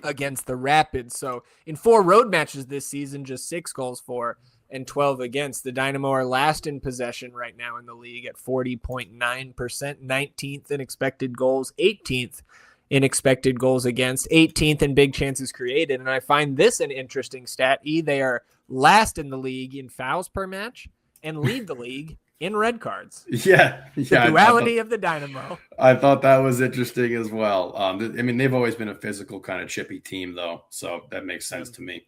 Speaker 1: against the Rapids. So in 4 road matches this season, just 6 goals for and 12 against. The Dynamo are last in possession right now in the league at 40.9%, 19th in expected goals, 18th in expected goals against, 18th in big chances created. And I find this an interesting stat. They are last in the league in fouls per match and lead the league in red cards.
Speaker 2: Yeah.
Speaker 1: The duality of the Dynamo.
Speaker 2: I thought that was interesting as well. I mean, they've always been a physical kind of chippy team, though, so that makes sense to me.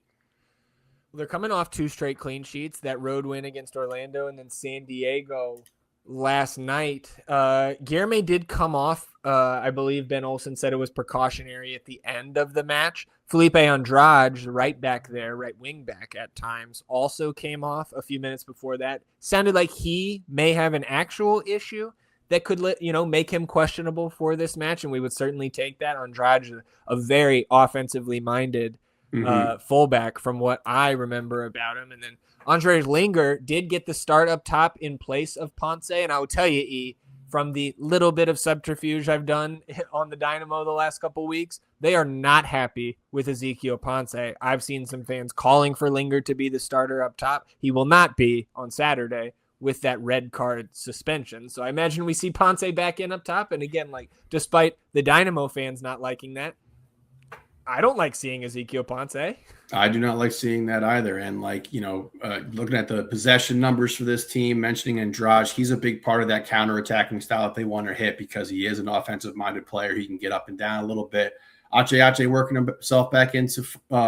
Speaker 1: They're coming off 2 straight clean sheets, that road win against Orlando and then San Diego last night. Guilherme did come off. I believe Ben Olsen said it was precautionary at the end of the match. Felipe Andrade, the right back there, right wing back at times, also came off a few minutes before that. Sounded like he may have an actual issue that could make him questionable for this match, and we would certainly take that. Andrade, a very offensively minded fullback from what I remember about him. And then Andre Linger did get the start up top in place of Ponce. And I will tell you, from the little bit of subterfuge I've done on the Dynamo the last couple weeks, they are not happy with Ezekiel Ponce. I've seen some fans calling for Linger to be the starter up top. He will not be on Saturday with that red card suspension. So I imagine we see Ponce back in up top. And again, despite the Dynamo fans not liking that, I don't like seeing Ezekiel Ponce.
Speaker 2: I do not like seeing that either. And looking at the possession numbers for this team, mentioning Andrade, he's a big part of that counterattacking style that they want to hit because he is an offensive-minded player. He can get up and down a little bit. Ache working himself back into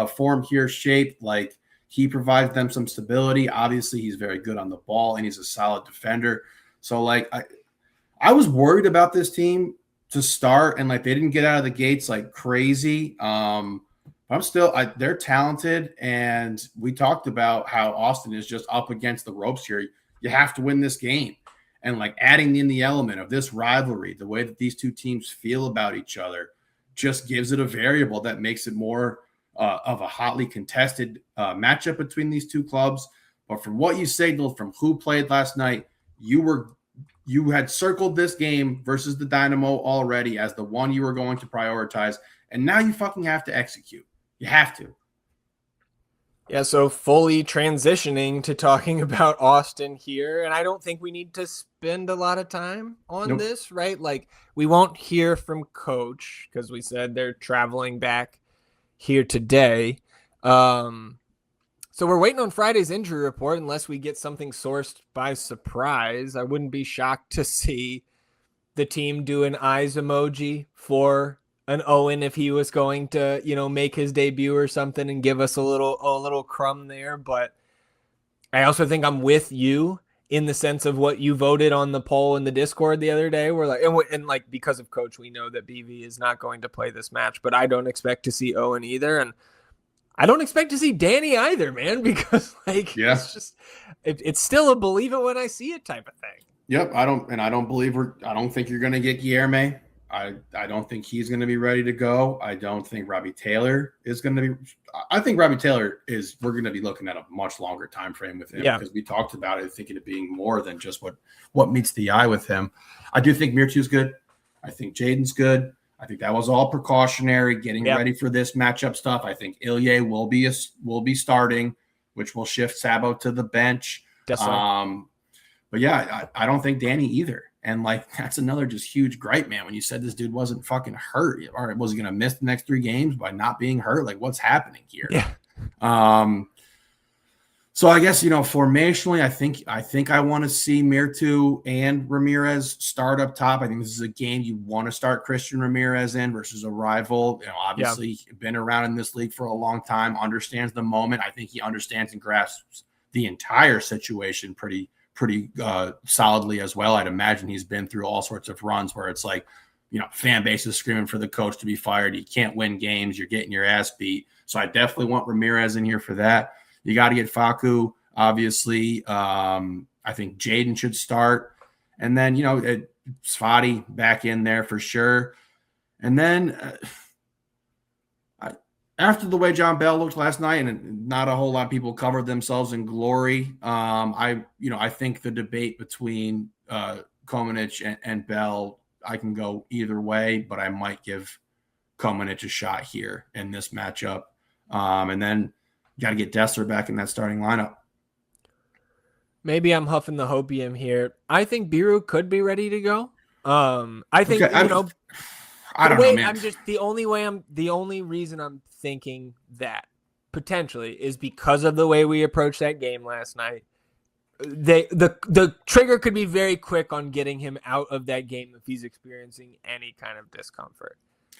Speaker 2: form here, shape. He provides them some stability. Obviously, he's very good on the ball, and he's a solid defender. So, I was worried about this team to start, and they didn't get out of the gates crazy. They're talented, and we talked about how Austin is just up against the ropes here. You have to win this game, and adding in the element of this rivalry, the way that these two teams feel about each other, just gives it a variable that makes it more of a hotly contested matchup between these two clubs. But from what you signaled, from who played last night, you had circled this game versus the Dynamo already as the one you were going to prioritize, and now you fucking have to execute. You have to.
Speaker 1: Yeah, so fully transitioning to talking about Austin here, and I don't think we need to spend a lot of time on this, right? We won't hear from Coach because we said they're traveling back here today. So we're waiting on Friday's injury report unless we get something sourced by surprise. I wouldn't be shocked to see the team do an eyes emoji for an Owen if he was going to, make his debut or something and give us a little crumb there. But I also think I'm with you in the sense of what you voted on the poll in the Discord the other day. We're because of Coach, we know that BV is not going to play this match, but I don't expect to see Owen either. And I don't expect to see Danny either, man, because it's just it's still a believe it when I see it type of thing.
Speaker 2: Yep, I don't think you're going to get Guilherme. I don't think he's going to be ready to go. I don't think Robbie Taylor is going to be. I think Robbie Taylor is. We're going to be looking at a much longer time frame with him because we talked about it, thinking it being more than just what meets the eye with him. I do think Mirtu's good. I think Jaden's good. I think that was all precautionary, getting ready for this matchup stuff. I think Ilya will be starting, which will shift Sabo to the bench. But yeah, I don't think Danny either. And like that's another just huge gripe, man. When you said this dude wasn't fucking hurt, or was he going to miss the next 3 games by not being hurt? Like what's happening here?
Speaker 1: Yeah.
Speaker 2: So I guess formationally, I think I want to see Mirtu and Ramirez start up top. I think this is a game you want to start Christian Ramirez in versus a rival. Obviously been around in this league for a long time, understands the moment. I think he understands and grasps the entire situation pretty solidly as well. I'd imagine he's been through all sorts of runs where it's like, fan base is screaming for the coach to be fired. You can't win games. You're getting your ass beat. So I definitely want Ramirez in here for that. You got to get Facu, obviously. I think Jaden should start. And then, Sfati back in there for sure. And then after the way John Bell looked last night, and not a whole lot of people covered themselves in glory, I think the debate between Komanich and Bell, I can go either way, but I might give Komanich a shot here in this matchup. And then you got to get Dessler back in that starting lineup.
Speaker 1: Maybe I'm huffing the hopium here. I think Biru could be ready to go. I think
Speaker 2: I don't know, man.
Speaker 1: The only reason I'm thinking that potentially is because of the way we approached that game last night. The trigger could be very quick on getting him out of that game if he's experiencing any kind of discomfort.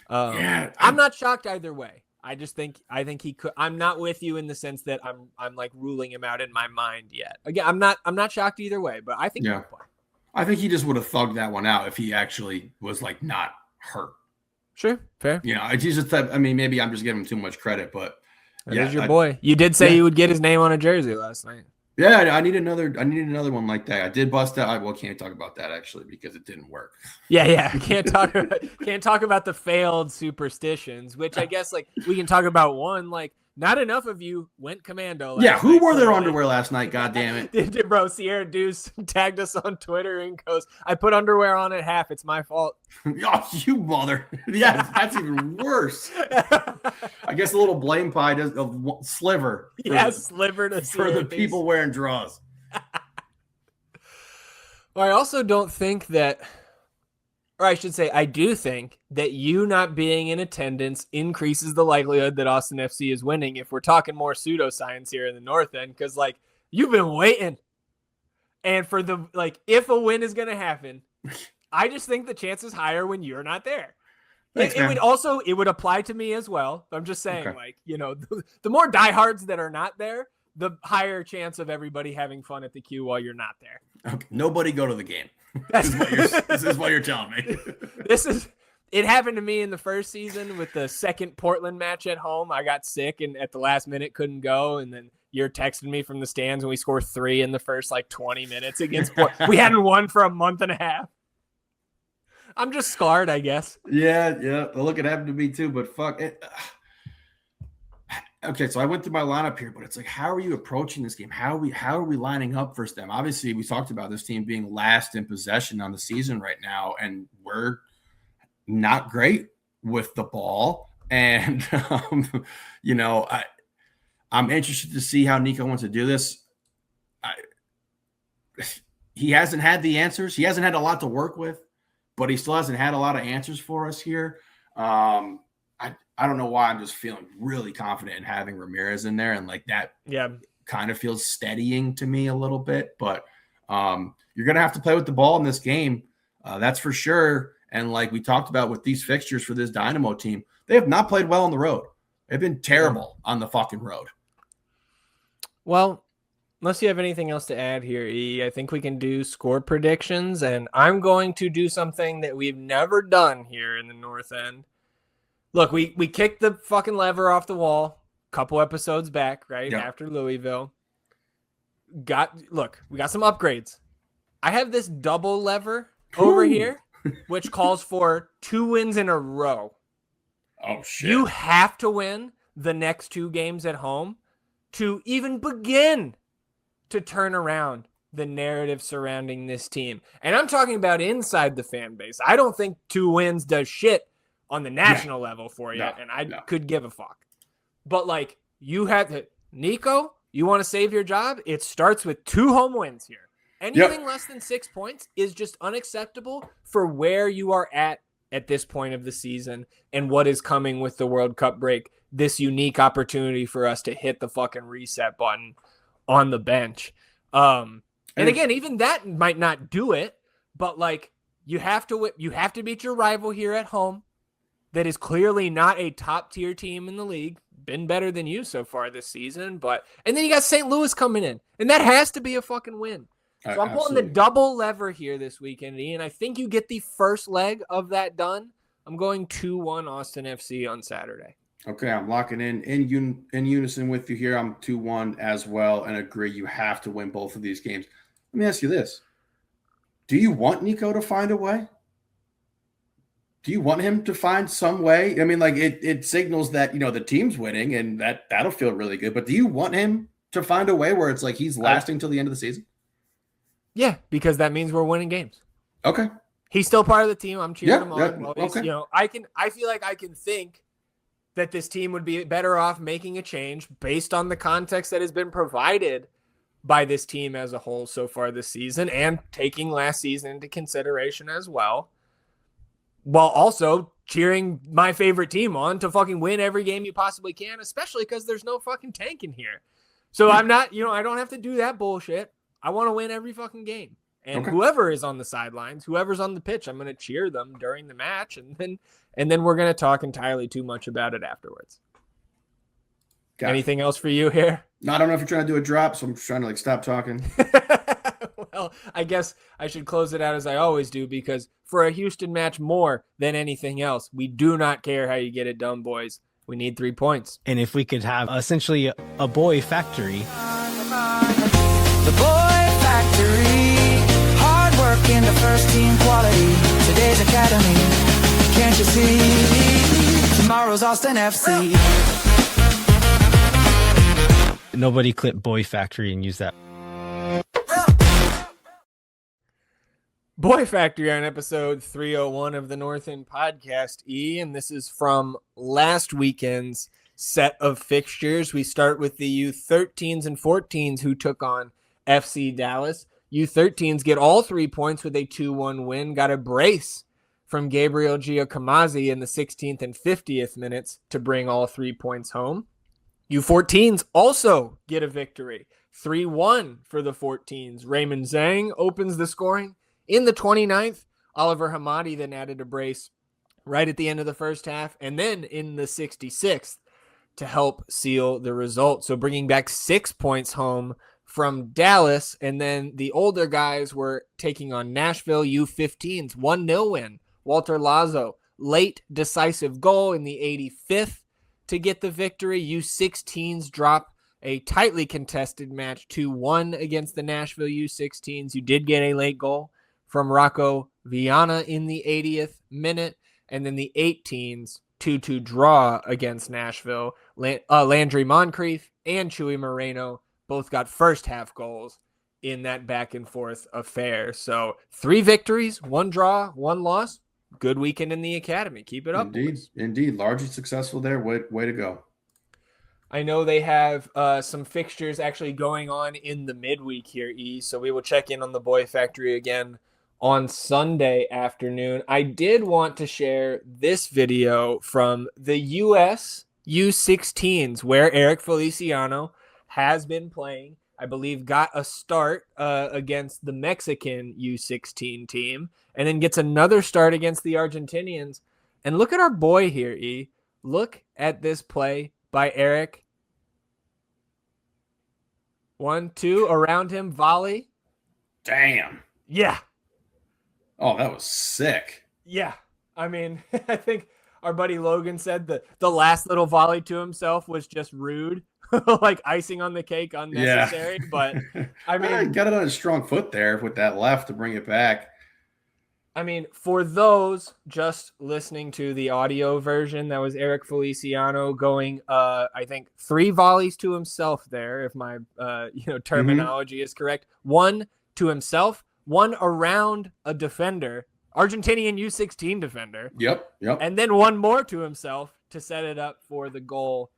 Speaker 1: I'm not shocked either way. I think he could. I'm not with you in the sense that I'm like ruling him out in my mind yet. Again, I'm not shocked either way, but I think he'll play.
Speaker 2: I think he just would have thugged that one out if he actually was like not hurt.
Speaker 1: Sure, fair.
Speaker 2: Maybe I'm just giving him too much credit, but
Speaker 1: that is your boy. You did say you would get his name on a jersey last night.
Speaker 2: Yeah, I need another one like that. I did bust out. Can't talk about that actually because it didn't work.
Speaker 1: Yeah. Can't talk about the failed superstitions, which I guess like we can talk about one. Like not enough of you went commando.
Speaker 2: Who wore their underwear last night? God damn it,
Speaker 1: bro! Sierra Deuce tagged us on Twitter and goes, "I put underwear on at half. It's my fault."
Speaker 2: Oh, you mother! Yeah, that's even worse. I guess a little blame pie does a sliver.
Speaker 1: Sliver to
Speaker 2: for the people wearing draws.
Speaker 1: Well, I also don't think that, or I should say, I do think that you not being in attendance increases the likelihood that Austin FC is winning. If we're talking more pseudoscience here in the North End, because like you've been waiting, and for the if a win is going to happen, I just think the chance is higher when you're not there.
Speaker 2: Thanks,
Speaker 1: it would apply to me as well. I'm just saying, the more diehards that are not there, the higher chance of everybody having fun at the queue while you're not there.
Speaker 2: Okay. Nobody go to the game. This is what you're telling me.
Speaker 1: It happened to me in the first season with the second Portland match at home. I got sick and at the last minute couldn't go. And then you're texting me from the stands and we scored 3 in the first 20 minutes against Portland. We hadn't won for a month and a half. I'm just scarred, I guess.
Speaker 2: Yeah. Well, look, it happened to me too, but fuck it. Okay, so I went through my lineup here, but it's like, how are you approaching this game? How are we lining up for them? Obviously, we talked about this team being last in possession on the season right now, and we're not great with the ball. And I'm interested to see how Nico wants to do this. He hasn't had the answers. He hasn't had a lot to work with, but he still hasn't had a lot of answers for us here. I don't know why I'm just feeling really confident in having Ramirez in there, and like that kind of feels steadying to me a little bit, but you're going to have to play with the ball in this game. That's for sure. And like we talked about with these fixtures for this Dynamo team, they have not played well on the road. They've been terrible on the fucking road.
Speaker 1: Well, unless you have anything else to add here, E, I think we can do score predictions, and I'm going to do something that we've never done here in the North End. Look, we kicked the fucking lever off the wall a couple episodes back, right?
Speaker 2: Yep.
Speaker 1: After Louisville. We got some upgrades. I have this double lever over here. which calls for 2 wins in a row.
Speaker 2: Oh, shit.
Speaker 1: You have to win the next 2 games at home to even begin to turn around the narrative surrounding this team. And I'm talking about inside the fan base. I don't think 2 wins does shit on the national level for you, and I could give a fuck. But, like, you have to, Nico, you want to save your job? It starts with 2 home wins here. Anything less than 6 points is just unacceptable for where you are at this point of the season and what is coming with the World Cup break. This unique opportunity for us to hit the fucking reset button on the bench. And again, even that might not do it, but like you have to beat your rival here at home. That is clearly not a top tier team in the league. Been better than you so far this season, and then you got St. Louis coming in, and that has to be a fucking win. So I'm pulling the double lever here this weekend, Ian. I think you get the first leg of that done. I'm going 2-1 Austin FC on Saturday.
Speaker 2: Okay, I'm locking in unison with you here. I'm 2-1 as well, and agree you have to win both of these games. Let me ask you this. Do you want Nico to find a way? Do you want him to find some way? I mean, like it signals that, the team's winning, and that'll feel really good. But do you want him to find a way where it's like he's lasting till the end of the season?
Speaker 1: Yeah, because that means we're winning games.
Speaker 2: Okay.
Speaker 1: He's still part of the team. I'm cheering him on.
Speaker 2: Yeah,
Speaker 1: Well,
Speaker 2: okay.
Speaker 1: I feel like I can think that this team would be better off making a change based on the context that has been provided by this team as a whole so far this season, and taking last season into consideration as well, while also cheering my favorite team on to fucking win every game you possibly can, especially because there's no fucking tank in here. So I'm not, I don't have to do that bullshit. I want to win every fucking game. And whoever is on the sidelines, whoever's on the pitch, I'm going to cheer them during the match, and then we're going to talk entirely too much about it afterwards. Anything else for you here?
Speaker 2: No, I don't know if you're trying to do a drop, so I'm trying to stop talking.
Speaker 1: Well, I guess I should close it out as I always do, because for a Houston match more than anything else, we do not care how you get it done, boys. We need 3 points.
Speaker 4: And if we could have essentially a boy factory.
Speaker 5: The boy factory, hard work in the first team quality. Today's academy, can't you see? Tomorrow's Austin FC.
Speaker 4: Nobody clip boy factory and use that.
Speaker 1: Boy Factory on episode 301 of the North End Podcast, and this is from last weekend's set of fixtures. We start with the U13s and 14s who took on FC Dallas. U13s get all 3 points with a 2-1 win, got a brace from Gabriel Giacomassi in the 16th and 50th minutes to bring all 3 points home. U14s also get a victory, 3-1 for the 14s. Raymond Zhang opens the scoring in the 29th. Oliver Hamadi then added a brace right at the end of the first half, and then in the 66th to help seal the result. So bringing back 6 points home from Dallas, and then the older guys were taking on Nashville. U15s, 1-0 win. Walter Lazo, late decisive goal in the 85th to get the victory. U16s drop a tightly contested match 2-1 against the Nashville U16s. You did get a late goal from Rocco Viana in the 80th minute. And then the 18s, 2-2 draw against Nashville. Landry Moncrief and Chuy Moreno both got first half goals in that back and forth affair. So 3 victories, 1 draw, 1 loss. Good weekend in the academy. Keep it up.
Speaker 2: Indeed. Largely successful there. Way to go.
Speaker 1: I know they have some fixtures actually going on in the midweek here, E. So we will check in on the Boy Factory again on Sunday afternoon. I did want to share this video from the U.S. U16s, where Eric Feliciano has been playing. I believe got a start against the Mexican U16 team, and then gets another start against the Argentinians. And look at our boy here, E. Look at this play by Eric. 1-2 around him, volley.
Speaker 2: Damn.
Speaker 1: Yeah.
Speaker 2: Oh, that was sick.
Speaker 1: Yeah. I mean, I think our buddy Logan said that the last little volley to himself was just rude. Like icing on the cake, unnecessary. Yeah. But I mean,
Speaker 2: got it on his strong foot there with that left to bring it back.
Speaker 1: I mean, for those just listening to the audio version, that was Eric Feliciano going, I think, 3 volleys to himself there, if my terminology is correct. 1 to himself, 1 around a defender, Argentinian U16 defender.
Speaker 2: Yep.
Speaker 1: And then 1 more to himself to set it up for the goal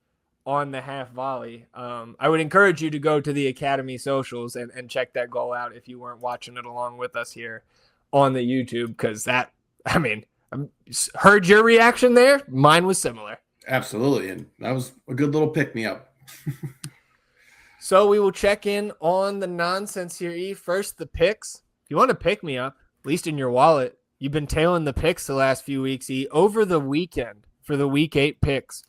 Speaker 1: on the half volley. I would encourage you to go to the Academy socials and check that goal out if you weren't watching it along with us here on the YouTube, because I heard your reaction there. Mine was similar.
Speaker 2: Absolutely. And that was a good little pick-me-up.
Speaker 1: So we will check in on the nonsense here, E. First, the picks. If you want to pick me up, at least in your wallet, you've been tailing the picks the last few weeks, E. Over the weekend for the Week 8 picks,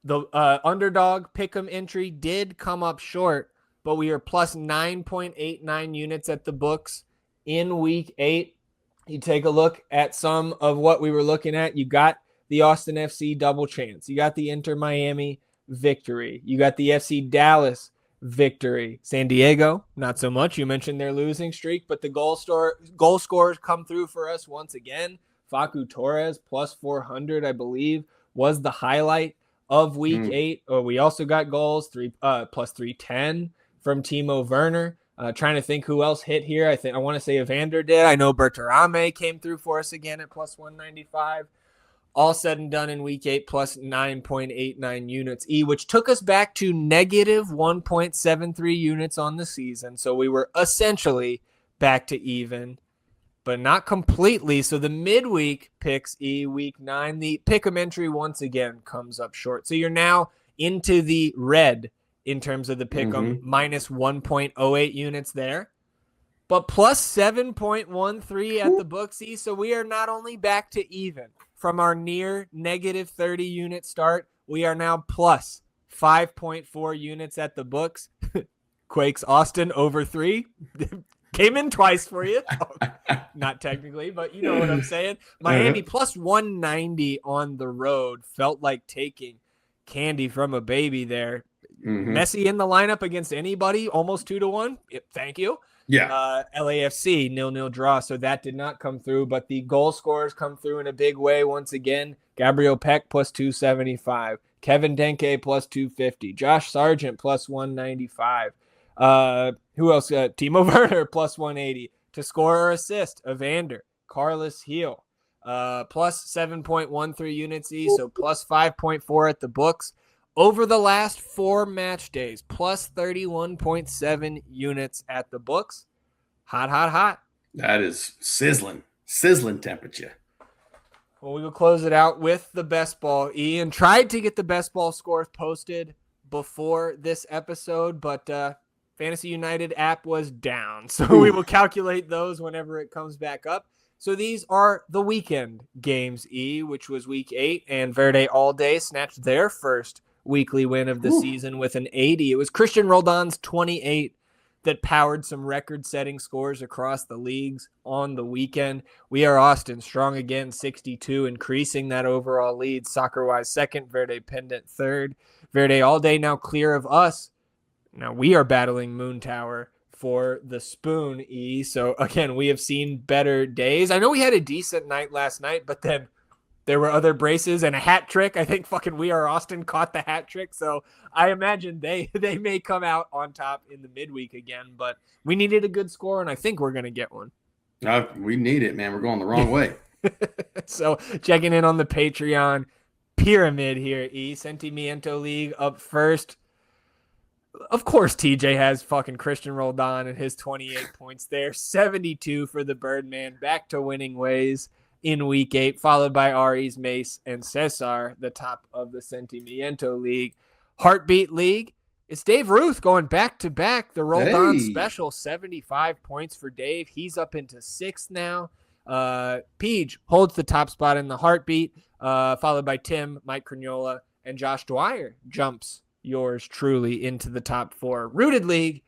Speaker 1: the underdog pick'em entry did come up short, but we are plus 9.89 units at the books in Week 8. You take a look at some of what we were looking at. You got the Austin FC double chance. You got the Inter Miami victory. You got the FC Dallas victory. San Diego, not so much. You mentioned their losing streak, but the goal scorers come through for us once again. Facu Torres plus 400, I believe, was the highlight of Week 8. We also got goals, plus 310 from Timo Werner. Trying to think who else hit here. I want to say Evander did. I know Berterame came through for us again at plus 195. All said and done in Week 8, plus 9.89 units, which took us back to negative 1.73 units on the season. So we were essentially back to even, but not completely. So the midweek picks, Week 9, the pick'em entry once again comes up short. So you're now into the red in terms of the pick'em, minus 1.08 units there, but plus 7.13 at the books. So we are not only back to even from our near negative 30 unit start, we are now plus 5.4 units at the books. Quakes Austin over 3 came in twice for you. Not technically, but you know what I'm saying. Miami plus 190 on the road. Felt like taking candy from a baby there. Messi in the lineup against anybody, almost 2-1. Thank you.
Speaker 2: Yeah.
Speaker 1: LAFC 0-0 draw, so that did not come through, but the goal scorers come through in a big way once again. Gabriel Peck plus 275, Kevin Denke plus 250, Josh Sargent plus 195. Who else? Timo Werner plus 180 to score or assist. Evander, Carlos Heel, plus 7.13 units, so plus 5.4 at the books. Over the last 4 match days, plus 31.7 units at the books. Hot.
Speaker 2: That is sizzling temperature.
Speaker 1: Well, we will close it out with the best ball. Ian tried to get the best ball scores posted before this episode, but Fantasy United app was down. So we will calculate those whenever it comes back up. So these are the weekend games, which was Week 8, and Verde All Day snatched their first weekly win of the season with an 80. It was Christian Roldan's 28 that powered some record-setting scores across the leagues on the weekend. We are Austin strong again, 62, increasing that overall lead. Soccer-wise second, Verde Pendant third. Verde All Day now clear of us. Now we are battling Moon Tower for the spoon, So again, we have seen better days. I know we had a decent night last night, but then there were other braces and a hat trick. I think fucking We Are Austin caught the hat trick. So I imagine they may come out on top in the midweek again, but we needed a good score, and I think we're going to get one.
Speaker 2: We need it, man. We're going the wrong way.
Speaker 1: So checking in on the Patreon pyramid here, Sentimiento League up first. Of course, TJ has fucking Christian Roldan and his 28 points there. 72 for the Birdman, back to winning ways in Week 8, followed by Ari's, Mace, and Cesar, the top of the Sentimiento League. Heartbeat League, it's Dave Ruth going back-to-back. The Roldan special, 75 points for Dave. He's up into 6th now. Peach holds the top spot in the Heartbeat, followed by Tim, Mike Crignola, and Josh Dwyer jumps yours truly into the top 4. Rooted League,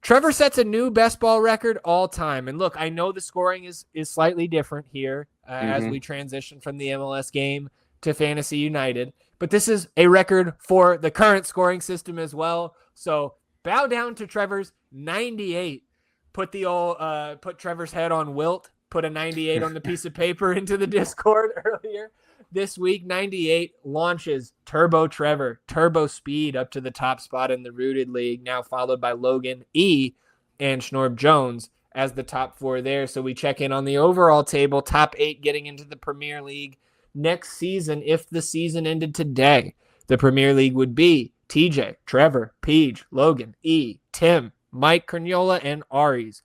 Speaker 1: Trevor sets a new best ball record all time. And look, I know the scoring is slightly different here as we transition from the MLS game to Fantasy United, but this is a record for the current scoring system as well. So bow down to Trevor's 98. Put Trevor's head on Wilt. put a 98 on the piece of paper into the Discord earlier. This week, 98 launches Turbo Trevor, Turbo Speed up to the top spot in the Rooted League, now followed by Logan E. and Schnorb Jones as the top 4 there. So we check in on the overall table, top 8 getting into the Premier League next season. If the season ended today, the Premier League would be TJ, Trevor, Peach, Logan, E, Tim, Mike Corniola, and Aries.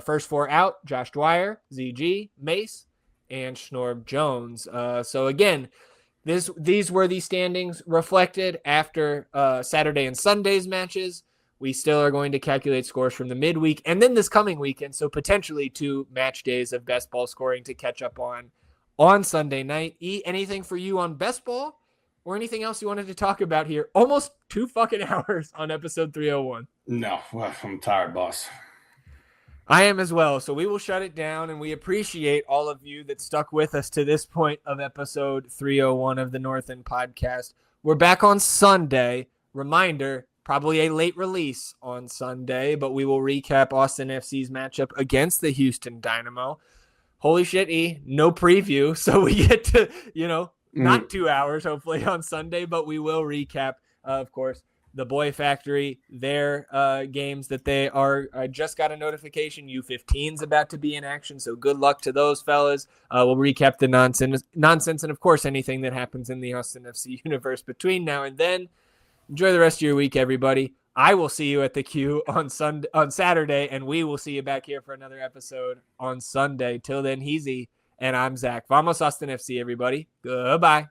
Speaker 1: First 4 out, Josh Dwyer, ZG, Mace, and Schnorb Jones. So again, these were the standings reflected after Saturday and Sunday's matches. We still are going to calculate scores from the midweek and then this coming weekend. So potentially 2 match days of best ball scoring to catch up on Sunday night. Anything for you on best ball or anything else you wanted to talk about here? Almost 2 fucking hours on episode 301.
Speaker 2: No, well, I'm tired, boss.
Speaker 1: I am as well. So we will shut it down, and we appreciate all of you that stuck with us to this point of episode 301 of the North End podcast. We're back on Sunday. Reminder, probably a late release on Sunday, but we will recap Austin FC's matchup against the Houston Dynamo. Holy shit, E, no preview. So we get to, not 2 hours, hopefully, on Sunday, but we will recap, of course, the Boy Factory, their games that they are. I just got a notification. U15's about to be in action, so good luck to those fellas. We'll recap the nonsense, and of course, anything that happens in the Austin FC universe between now and then. Enjoy the rest of your week, everybody. I will see you at the Q on Saturday, and we will see you back here for another episode on Sunday. Till then, he's E, and I'm Zach. Vamos Austin FC, everybody. Goodbye.